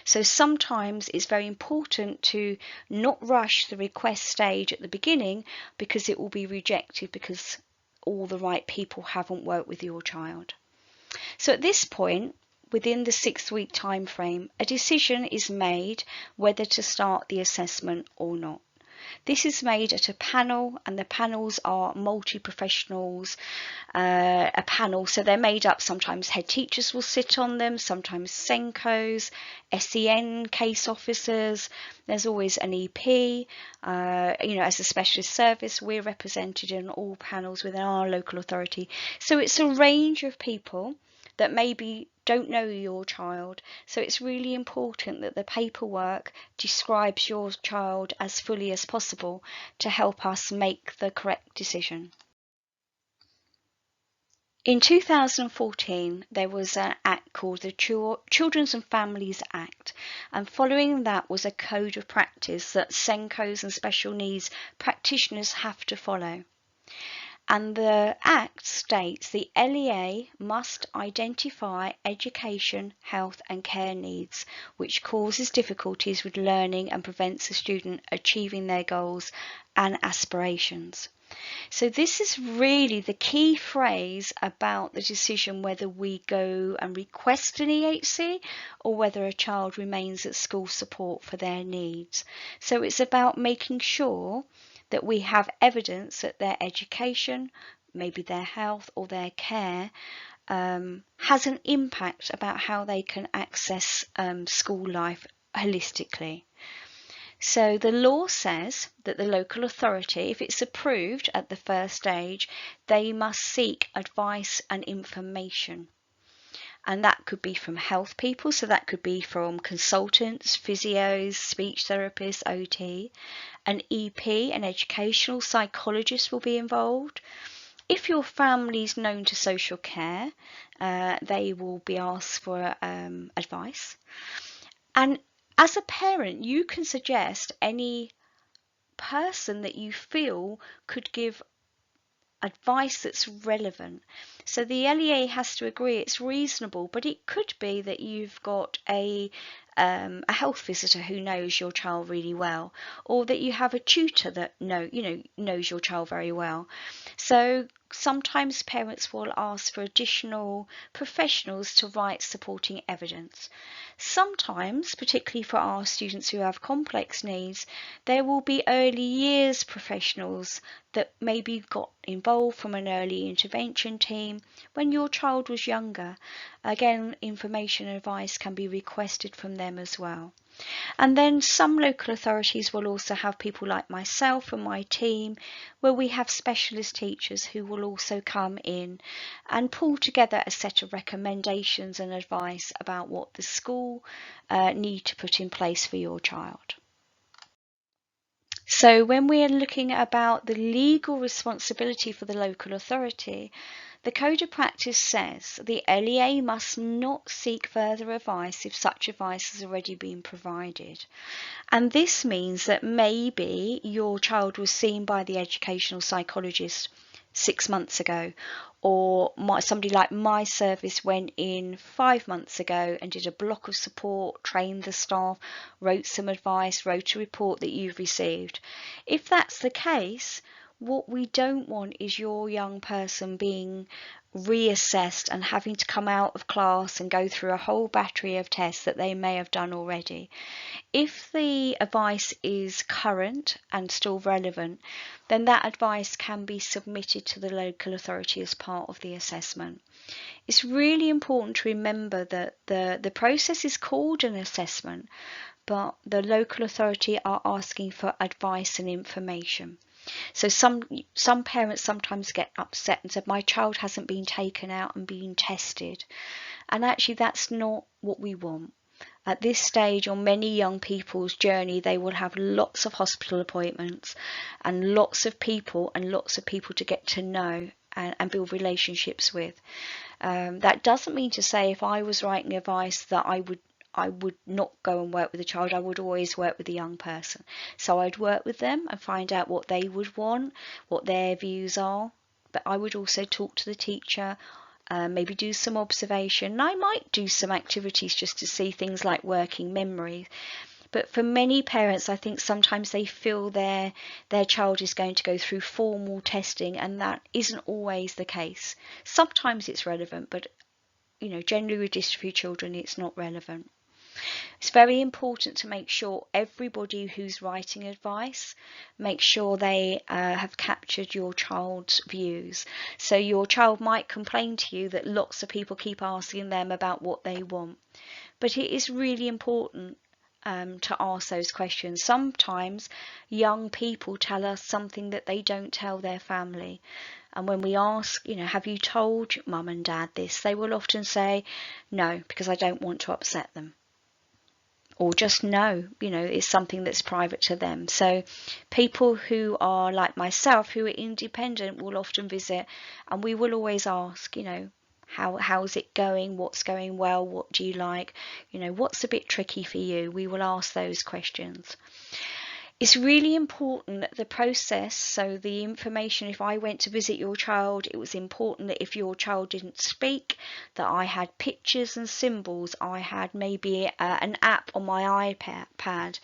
So sometimes it's very important to not rush the request stage at the beginning because it will be rejected because all the right people haven't worked with your child. So at this point, within the 6-week time frame, a decision is made whether to start the assessment or not. This is made at a panel, and the panels are multi-professionals, a panel, so they're made up, sometimes head teachers will sit on them, sometimes Senkos, SEN case officers, there's always an EP, as a specialist service, we're represented in all panels within our local authority. So it's a range of people that may be don't know your child. So it's really important that the paperwork describes your child as fully as possible to help us make the correct decision. In 2014, there was an act called the Children's and Families Act, and following that was a code of practice that SENCOs and special needs practitioners have to follow. And the Act states the LEA must identify education, health and care needs which causes difficulties with learning and prevents a student achieving their goals and aspirations. So this is really the key phrase about the decision whether we go and request an EHC or whether a child remains at school support for their needs. So it's about making sure that we have evidence that their education, maybe their health or their care, has an impact about how they can access school life holistically. So the law says that the local authority, if it's approved at the first stage, they must seek advice and information. And that could be from health people, so that could be from consultants, physios, speech therapists, OT. An EP, an educational psychologist, will be involved. If your family is known to social care, they will be asked for advice. And as a parent, you can suggest any person that you feel could give advice that's relevant. So the LEA has to agree it's reasonable, but it could be that you've got a health visitor who knows your child really well, or that you have a tutor that knows your child very well. So sometimes parents will ask for additional professionals to write supporting evidence. Sometimes, particularly for our students who have complex needs, there will be early years professionals that maybe got involved from an early intervention team when your child was younger. Again, information and advice can be requested from them as well. And then some local authorities will also have people like myself and my team, where we have specialist teachers who will also come in and pull together a set of recommendations and advice about what the school need to put in place for your child. So when we are looking about the legal responsibility for the local authority, the Code of Practice says the LEA must not seek further advice if such advice has already been provided. And this means that maybe your child was seen by the educational psychologist 6 months ago, or somebody like my service went in 5 months ago and did a block of support, trained the staff, wrote some advice, wrote a report that you've received. If that's the case, what we don't want is your young person being reassessed and having to come out of class and go through a whole battery of tests that they may have done already. If the advice is current and still relevant, then that advice can be submitted to the local authority as part of the assessment. It's really important to remember that the process is called an assessment, but the local authority are asking for advice and information. So some parents sometimes get upset and say, my child hasn't been taken out and been tested. And actually that's not what we want. At this stage on many young people's journey, they will have lots of hospital appointments and lots of people to get to know and build relationships with. That doesn't mean to say if I was writing advice that I would not go and work with the child. I would always work with the young person. So I'd work with them and find out what they would want, what their views are. But I would also talk to the teacher, maybe do some observation. And I might do some activities just to see things like working memory. But for many parents, I think sometimes they feel their child is going to go through formal testing, and that isn't always the case. Sometimes it's relevant, but generally with dystrophy children, it's not relevant. It's very important to make sure everybody who's writing advice, make sure they have captured your child's views. So your child might complain to you that lots of people keep asking them about what they want. But it is really important to ask those questions. Sometimes young people tell us something that they don't tell their family. And when we ask, have you told mum and dad this? They will often say, no, because I don't want to upset them. Or just no, it's something that's private to them. So people who are like myself, who are independent, will often visit, and we will always ask, how's it going? What's going well? What do you like? What's a bit tricky for you? We will ask those questions. It's really important that the process, so the information, if I went to visit your child, it was important that if your child didn't speak, that I had pictures and symbols. I had maybe an app on my iPad.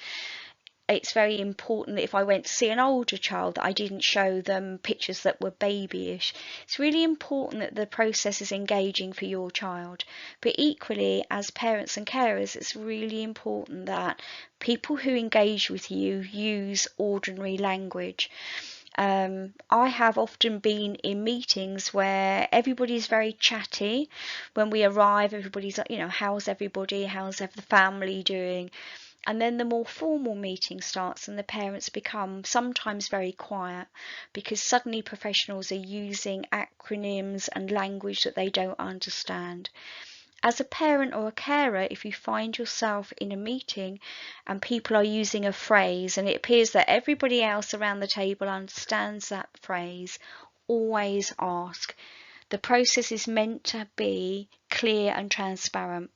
It's very important that if I went to see an older child, that I didn't show them pictures that were babyish. It's really important that the process is engaging for your child. But equally, as parents and carers, it's really important that people who engage with you use ordinary language. I have often been in meetings where everybody's very chatty. When we arrive, everybody's like, how's everybody? How's the family doing? And then the more formal meeting starts and the parents become sometimes very quiet because suddenly professionals are using acronyms and language that they don't understand. As a parent or a carer, if you find yourself in a meeting and people are using a phrase and it appears that everybody else around the table understands that phrase, always ask. The process is meant to be clear and transparent.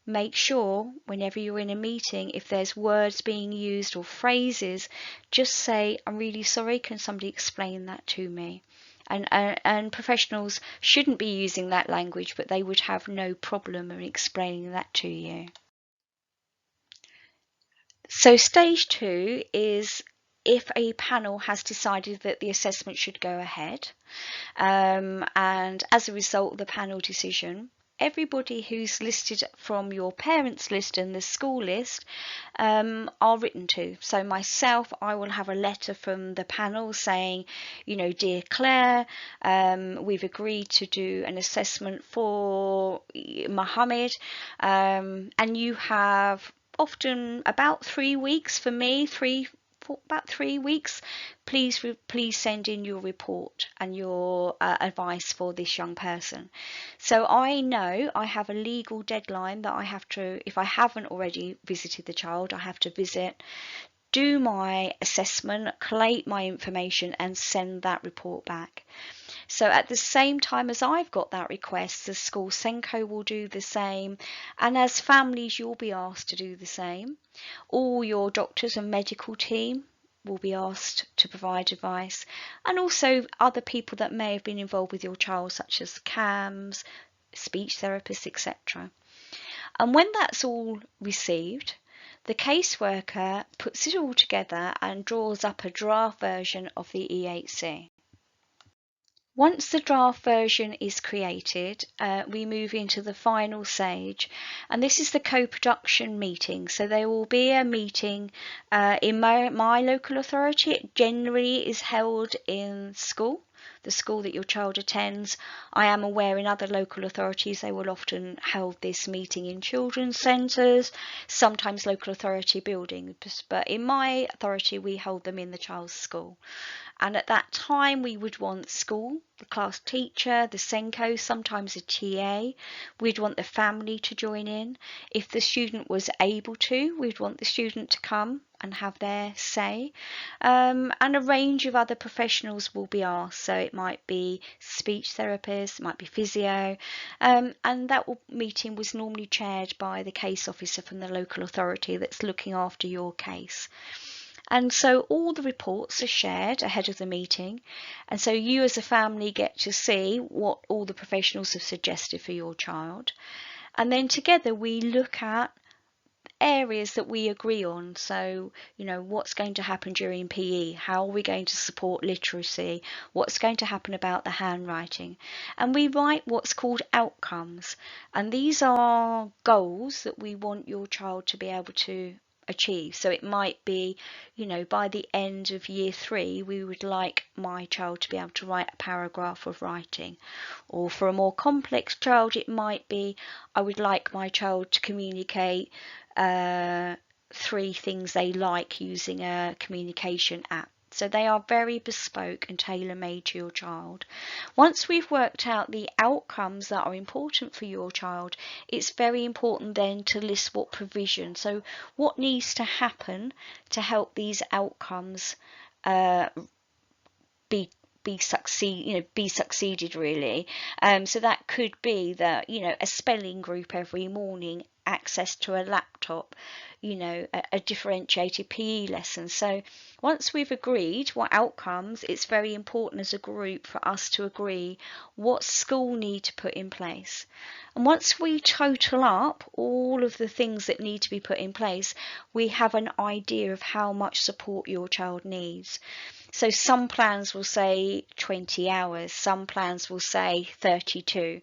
Make sure whenever you're in a meeting, if there's words being used or phrases, just say, I'm really sorry, can somebody explain that to me? And professionals shouldn't be using that language, but they would have no problem in explaining that to you. So stage 2 is if a panel has decided that the assessment should go ahead, and as a result of the panel decision, everybody who's listed from your parents list and the school list are written to. So myself, I will have a letter from the panel saying, dear Claire, we've agreed to do an assessment for Mohammed, and you have often about 3 weeks for me, about 3 weeks. Please send in your report and your advice for this young person. So I know I have a legal deadline that I have to, if I haven't already visited the child, I have to visit, do my assessment, collate my information and send that report back. So at the same time as I've got that request, the school SENCO will do the same, and as families you'll be asked to do the same. All your doctors and medical team will be asked to provide advice, and also other people that may have been involved with your child, such as CAMs, speech therapists, etc. And when that's all received, the caseworker puts it all together and draws up a draft version of the EHC. Once the draft version is created, we move into the final stage, and this is the co-production meeting. So there will be a meeting in my local authority. It generally is held in school, the school that your child attends. I am aware in other local authorities they will often hold this meeting in children's centres, sometimes local authority buildings, but in my authority we hold them in the child's school. And at that time we would want school, the class teacher, the SENCO, sometimes a TA. We'd want the family to join in. If the student was able to, we'd want the student to come and have their say. And a range of other professionals will be asked. So it might be speech therapists, it might be physio. And that meeting was normally chaired by the case officer from the local authority that's looking after your case. And so all the reports are shared ahead of the meeting, and so you as a family get to see what all the professionals have suggested for your child, and then together we look at areas that we agree on. So what's going to happen during PE, how are we going to support literacy, what's going to happen about the handwriting, and we write what's called outcomes, and these are goals that we want your child to be able to achieve. So it might be, by the end of year 3 we would like my child to be able to write a paragraph of writing, or for a more complex child it might be, I would like my child to communicate 3 things they like using a communication app. So they are very bespoke and tailor-made to your child. Once we've worked out the outcomes that are important for your child, it's very important then to list what provision. So what needs to happen to help these outcomes be succeeded really. So that could be that, a spelling group every morning, access to a laptop, a differentiated PE lesson. So once we've agreed what outcomes, it's very important as a group for us to agree what school need to put in place. And once we total up all of the things that need to be put in place, we have an idea of how much support your child needs. So some plans will say 20 hours, some plans will say 32.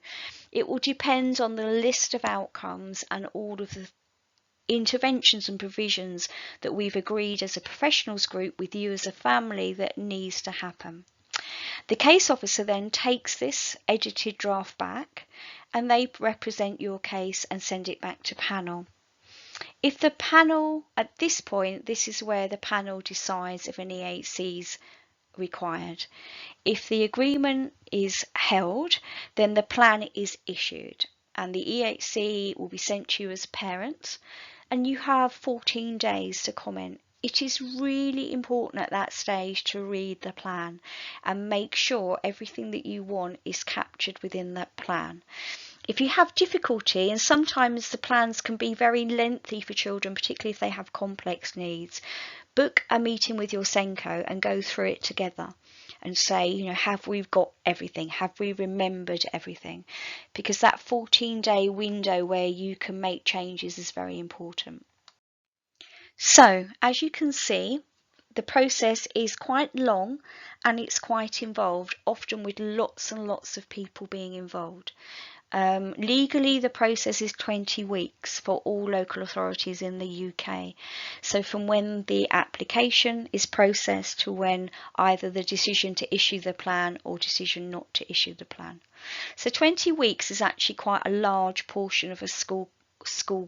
It will depend on the list of outcomes and all of the interventions and provisions that we've agreed as a professionals group with you as a family that needs to happen. The case officer then takes this edited draft back and they represent your case and send it back to panel. If the panel, at this point, this is where the panel decides if an EHC is required. If the agreement is held, then the plan is issued and the EHC will be sent to you as parents, and you have 14 days to comment. It is really important at that stage to read the plan and make sure everything that you want is captured within that plan. If you have difficulty, and sometimes the plans can be very lengthy for children, particularly if they have complex needs, book a meeting with your SENCO and go through it together and say, have we got everything? Have we remembered everything? Because that 14-day window where you can make changes is very important. So, as you can see, the process is quite long and it's quite involved, often with lots and lots of people being involved. Legally, the process is 20 weeks for all local authorities in the UK. So from when the application is processed to when either the decision to issue the plan or decision not to issue the plan. So 20 weeks is actually quite a large portion of a school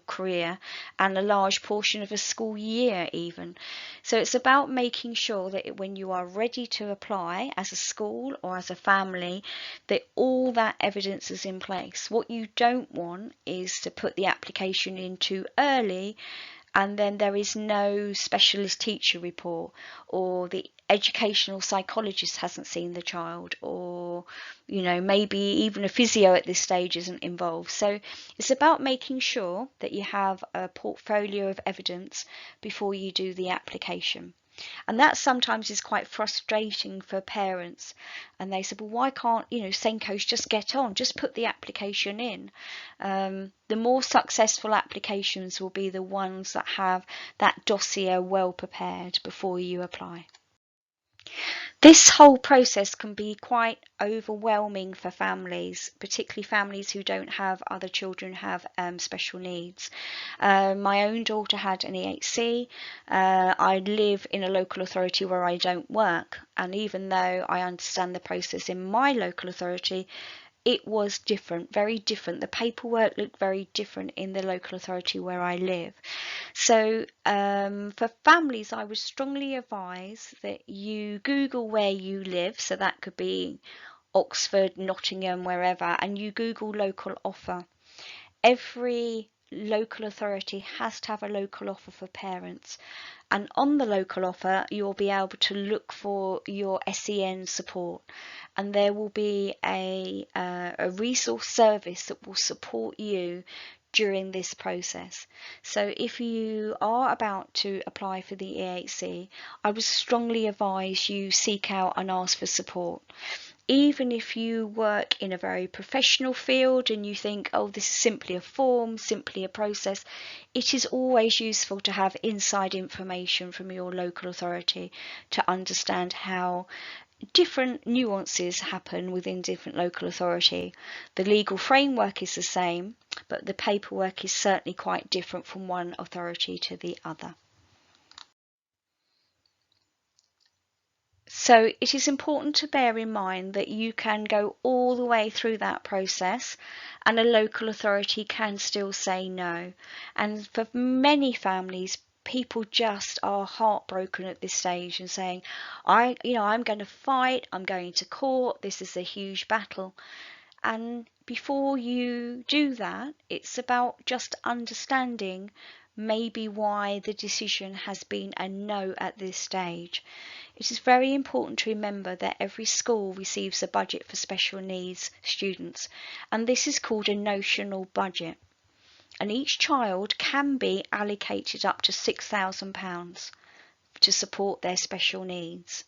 career and a large portion of a school year even. So it's about making sure that when you are ready to apply as a school or as a family, that all that evidence is in place. What you don't want is to put the application in too early and then there is no specialist teacher report, or the educational psychologist hasn't seen the child, or maybe even a physio at this stage isn't involved. So it's about making sure that you have a portfolio of evidence before you do the application. And that sometimes is quite frustrating for parents, and they say, well, why can't SENCOs just get on, just put the application in? The more successful applications will be the ones that have that dossier well prepared before you apply. This whole process can be quite overwhelming for families, particularly families who don't have other children who have special needs. My own daughter had an EHC. I live in a local authority where I don't work, and even though I understand the process in my local authority, it was different, very different. The paperwork looked very different in the local authority where I live. So for families, I would strongly advise that you Google where you live. So that could be Oxford, Nottingham, wherever, and you Google local offer. Every local authority has to have a local offer for parents, and on the local offer you'll be able to look for your SEN support, and there will be a resource service that will support you during this process. So if you are about to apply for the EHC, I would strongly advise you seek out and ask for support. Even if you work in a very professional field and you think, oh, this is simply a form, simply a process, it is always useful to have inside information from your local authority to understand how different nuances happen within different local authority. The legal framework is the same, but the paperwork is certainly quite different from one authority to the other. So it is important to bear in mind that you can go all the way through that process and a local authority can still say no. And for many families, people just are heartbroken at this stage and saying, I'm going to fight, I'm going to court, this is a huge battle. And before you do that, it's about just understanding maybe why the decision has been a no at this stage. It is very important to remember that every school receives a budget for special needs students, and this is called a notional budget. And each child can be allocated up to £6,000 to support their special needs.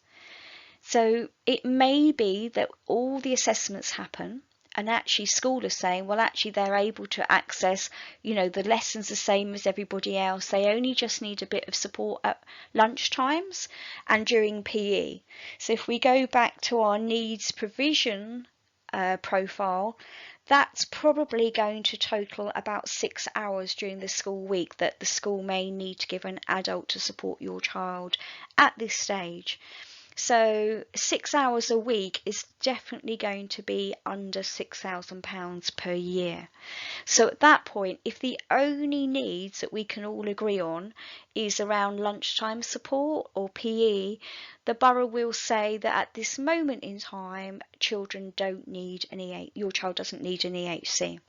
So it may be that all the assessments happen, and actually school are saying, well, actually they're able to access, the lessons the same as everybody else. They only just need a bit of support at lunch times and during PE. So if we go back to our needs provision profile, that's probably going to total about 6 hours during the school week that the school may need to give an adult to support your child at this stage. So 6 hours a week is definitely going to be under £6,000 per year. So at that point, if the only needs that we can all agree on is around lunchtime support or PE, the borough will say that at this moment in time, your child doesn't need an EHC.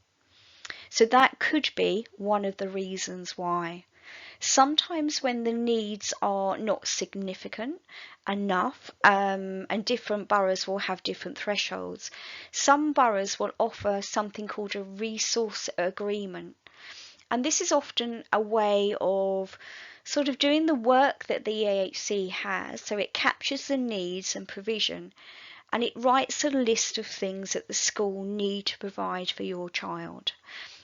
So that could be one of the reasons why. Sometimes when the needs are not significant enough, and different boroughs will have different thresholds, some boroughs will offer something called a resource agreement. And this is often a way of sort of doing the work that the EHC has, so it captures the needs and provision, and it writes a list of things that the school need to provide for your child.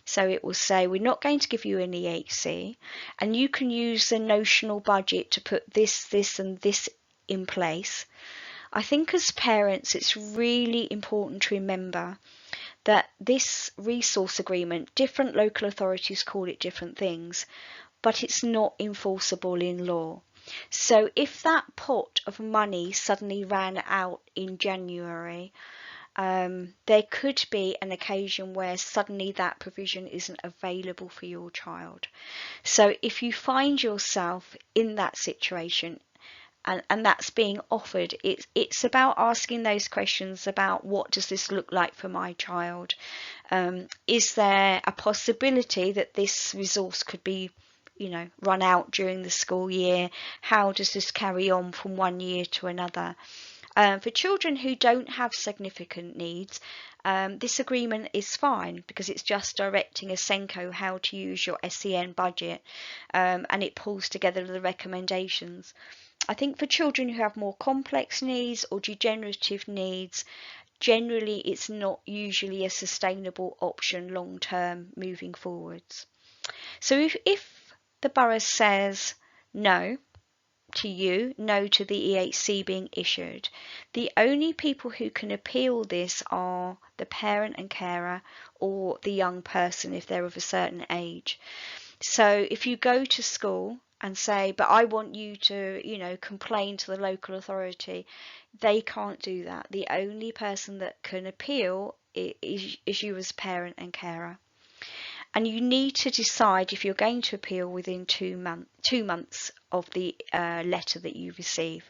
So it will say, we're not going to give you an EHC, and you can use the notional budget to put this, this and this in place. I think as parents, it's really important to remember that this resource agreement, different local authorities call it different things, but it's not enforceable in law. So if that pot of money suddenly ran out in January, there could be an occasion where suddenly that provision isn't available for your child. So if you find yourself in that situation and that's being offered, it's about asking those questions about, what does this look like for my child? Is there a possibility that this resource could be run out during the school year? How does this carry on from one year to another? For children who don't have significant needs, this agreement is fine because it's just directing Asenco how to use your SEN budget, and it pulls together the recommendations. I think for children who have more complex needs or degenerative needs, generally it's not usually a sustainable option long term moving forwards. So if the borough says no to you, no to the EHC being issued, the only people who can appeal this are the parent and carer or the young person if they're of a certain age. So if you go to school and say, but I want you to, complain to the local authority, they can't do that. The only person that can appeal is you as parent and carer. And you need to decide if you're going to appeal within 2 months of the letter that you receive.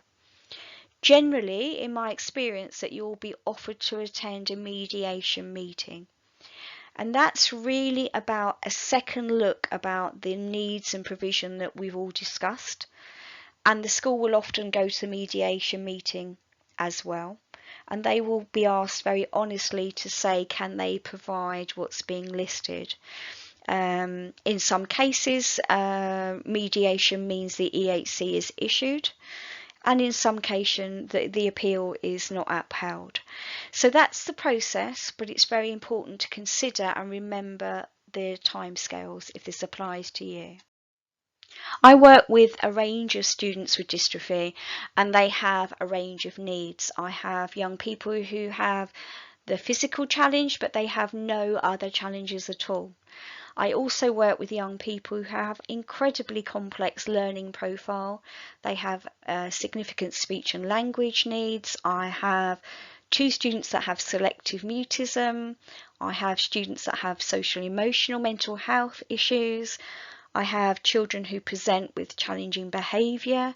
Generally, in my experience, that you'll be offered to attend a mediation meeting. And that's really about a second look about the needs and provision that we've all discussed. And the school will often go to the mediation meeting as well. And they will be asked very honestly to say, can they provide what's being listed? In some cases, mediation means the EHC is issued, and in some cases the appeal is not upheld. So that's the process, but it's very important to consider and remember the timescales if this applies to you. I work with a range of students with dystrophy, and they have a range of needs. I have young people who have the physical challenge, but they have no other challenges at all. I also work with young people who have incredibly complex learning profile. They have significant speech and language needs. I have 2 students that have selective mutism. I have students that have social emotional mental health issues. I have children who present with challenging behaviour.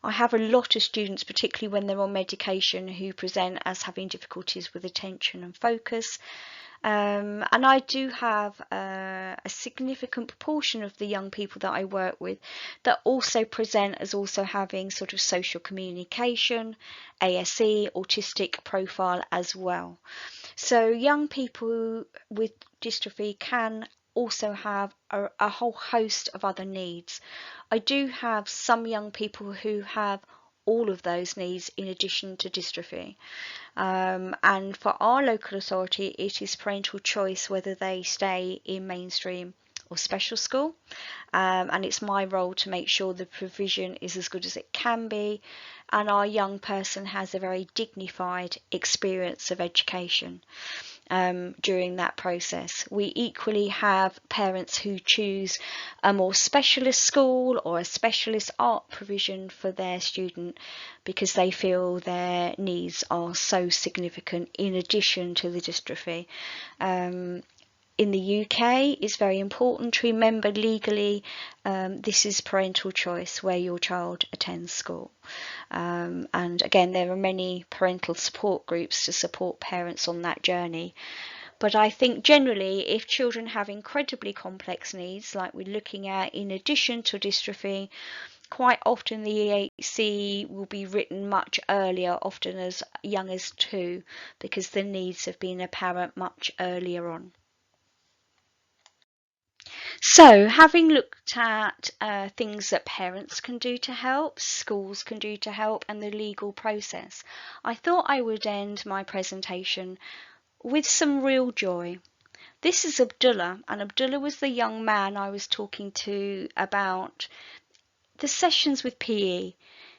I have a lot of students, particularly when they're on medication, who present as having difficulties with attention and focus. And I do have a significant proportion of the young people that I work with that also present as also having sort of social communication, ASE, autistic profile as well. So young people with dystrophy can also have a whole host of other needs. I do have some young people who have all of those needs in addition to dystrophy. And for our local authority, it is parental choice whether they stay in mainstream or special school. And it's my role to make sure the provision is as good as it can be, and our young person has a very dignified experience of education during that process. We equally have parents who choose a more specialist school or a specialist art provision for their student because they feel their needs are so significant in addition to the dystrophy. In the UK, it's very important to remember legally this is parental choice where your child attends school. And again, there are many parental support groups to support parents on that journey. But I think generally, if children have incredibly complex needs, like we're looking at in addition to dystrophy, quite often the EHC will be written much earlier, often as young as 2, because the needs have been apparent much earlier on. So, having looked at things that parents can do to help, schools can do to help, and the legal process, I thought I would end my presentation with some real joy. This is Abdullah, and Abdullah was the young man I was talking to about the sessions with PE.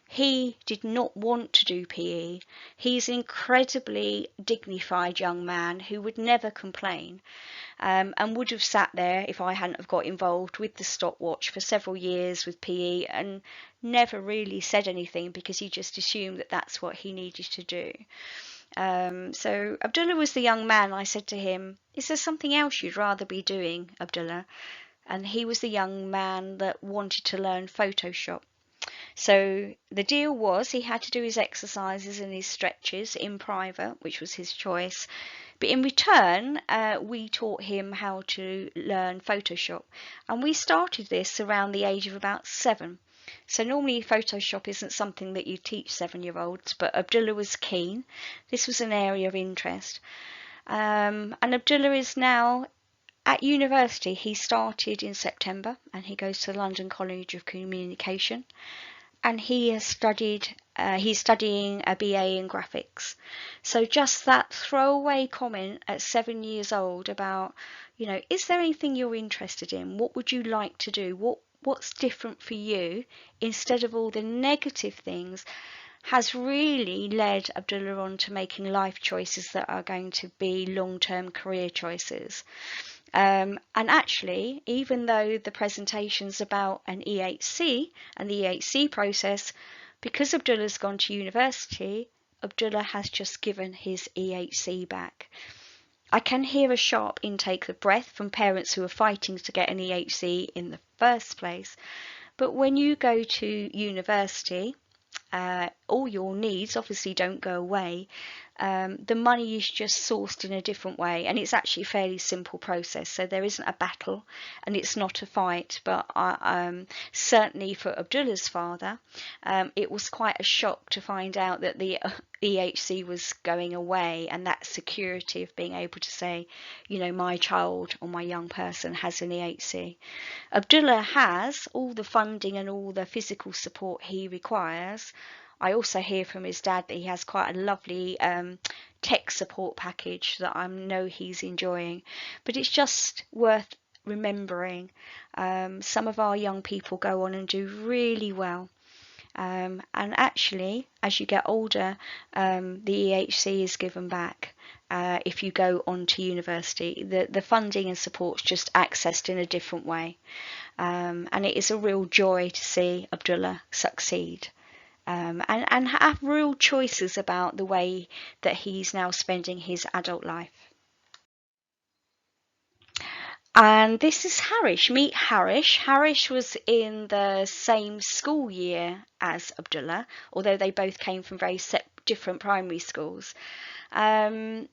He did not want to do PE. He's an incredibly dignified young man who would never complain. And would have sat there if I hadn't have got involved with the stopwatch for several years with PE and never really said anything because he just assumed that that's what he needed to do. So Abdullah was the young man. I said to him, is there something else you'd rather be doing, Abdullah? And he was the young man that wanted to learn Photoshop. So the deal was he had to do his exercises and his stretches in private, which was his choice. But in return, we taught him how to learn Photoshop. And we started this around the age of about 7. So normally Photoshop isn't something that you teach 7-year-olds, but Abdullah was keen. This was an area of interest. And Abdullah is now at university. He started in September and he goes to the London College of Communication. And he has studied, he's studying a BA in graphics. So just that throwaway comment at 7 years old about, you know, is there anything you're interested in? What would you like to do? What's different for you? Instead of all the negative things, has really led Abdullah on to making life choices that are going to be long-term career choices. And actually, even though the presentation's about an EHC and the EHC process, because Abdullah's gone to university, Abdullah has just given his EHC back. I can hear a sharp intake of breath from parents who are fighting to get an EHC in the first place. But when you go to university, all your needs obviously don't go away. The money is just sourced in a different way, and it's actually a fairly simple process, so there isn't a battle and it's not a fight. But certainly for Abdullah's father, it was quite a shock to find out that the EHC was going away, and that security of being able to say, you know, my child or my young person has an EHC. Abdullah has all the funding and all the physical support he requires. I also hear from his dad that he has quite a lovely tech support package that I know he's enjoying. But it's just worth remembering. Some of our young people go on and do really well. And actually, as you get older, the EHC is given back. If you go on to university, the funding and support's just accessed in a different way. And it is a real joy to see Abdullah succeed. And have real choices about the way that he's now spending his adult life. And this is Harish. Meet Harish. Harish was in the same school year as Abdullah, although they both came from very different primary schools. And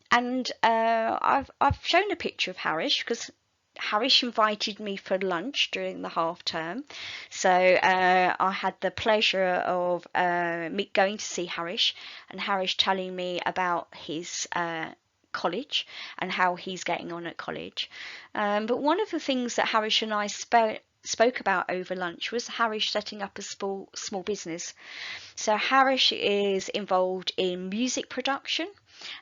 I've shown a picture of Harish because Harish invited me for lunch during the half term, so I had the pleasure of going to see Harish, and Harish telling me about his college and how he's getting on at college. But one of the things that Harish and I spoke about over lunch was Harish setting up a small business. So Harish is involved in music production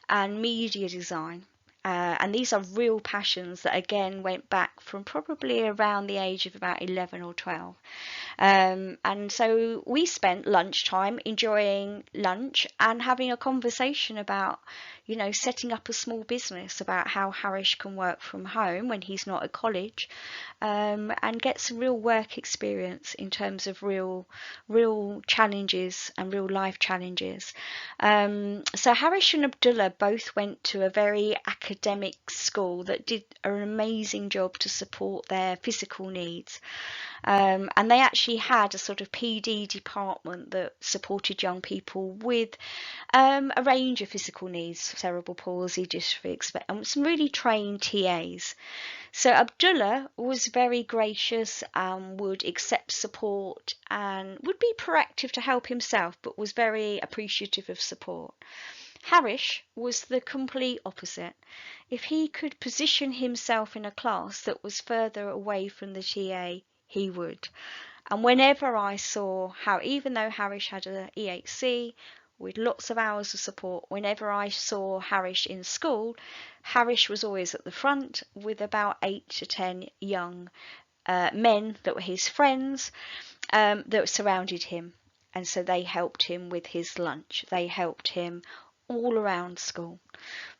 and media design. And these are real passions that again went back from probably around the age of about 11 or 12. And so we spent lunchtime enjoying lunch and having a conversation about, setting up a small business, about how Harish can work from home when he's not at college, and get some real work experience in terms of real challenges and real life challenges. So Harish and Abdullah both went to a very academic school that did an amazing job to support their physical needs. And they actually had a sort of PD department that supported young people with a range of physical needs, cerebral palsy, dystrophy, and some really trained TAs. So Abdullah was very gracious and would accept support and would be proactive to help himself, but was very appreciative of support. Harish was the complete opposite. If he could position himself in a class that was further away from the TA, he would. And whenever I saw how, even though Harish had an EHC with lots of hours of support, whenever I saw Harish in school, Harish was always at the front with about 8 to 10 young men that were his friends that surrounded him. And so they helped him with his lunch. They helped him all around school,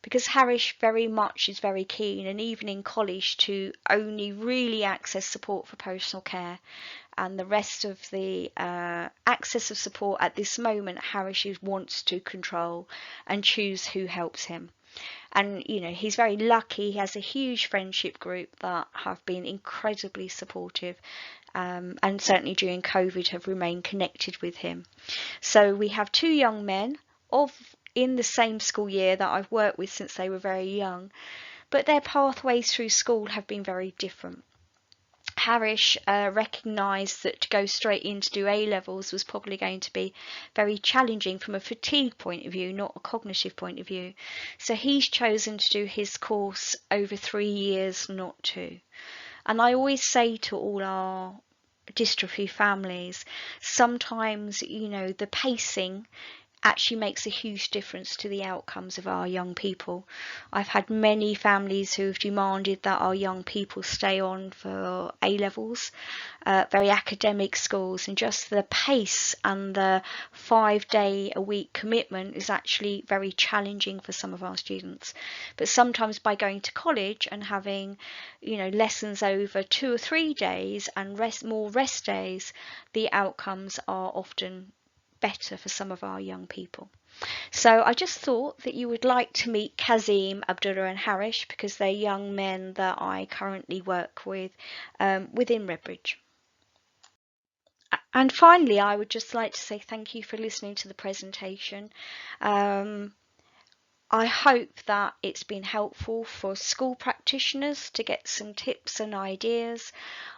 because Harish very much is very keen, and even in college, to only really access support for personal care, and the rest of the access of support at this moment Harish wants to control and choose who helps him. And he's very lucky. He has a huge friendship group that have been incredibly supportive, and certainly during COVID have remained connected with him. So we have two young men in the same school year that I've worked with since they were very young, but their pathways through school have been very different. Harish recognised that to go straight in to do A-levels was probably going to be very challenging from a fatigue point of view, not a cognitive point of view. So he's chosen to do his course over 3 years, not 2. And I always say to all our dystrophy families, sometimes, the pacing actually makes a huge difference to the outcomes of our young people. I've had many families who've demanded that our young people stay on for A-levels, very academic schools, and just the pace and the 5-day-a-week commitment is actually very challenging for some of our students. But sometimes by going to college and having, lessons over 2 or 3 days and more rest days, the outcomes are often better for some of our young people. So I just thought that you would like to meet Kazim, Abdullah and Harish, because they're young men that I currently work with within Redbridge. And finally, I would just like to say thank you for listening to the presentation. I hope that it's been helpful for school practitioners to get some tips and ideas.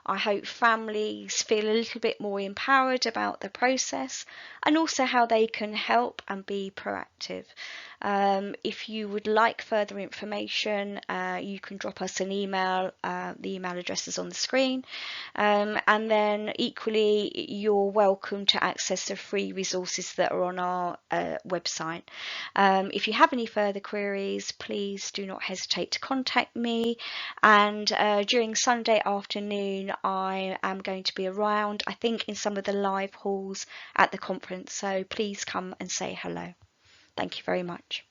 I hope families feel a little bit more empowered about the process and also how they can help and be proactive. If you would like further information, you can drop us an email. The email address is on the screen. And then equally, you're welcome to access the free resources that are on our website. If you have any further queries, please do not hesitate to contact me. And during Sunday afternoon, I am going to be around, I think, in some of the live halls at the conference. So please come and say hello. Thank you very much.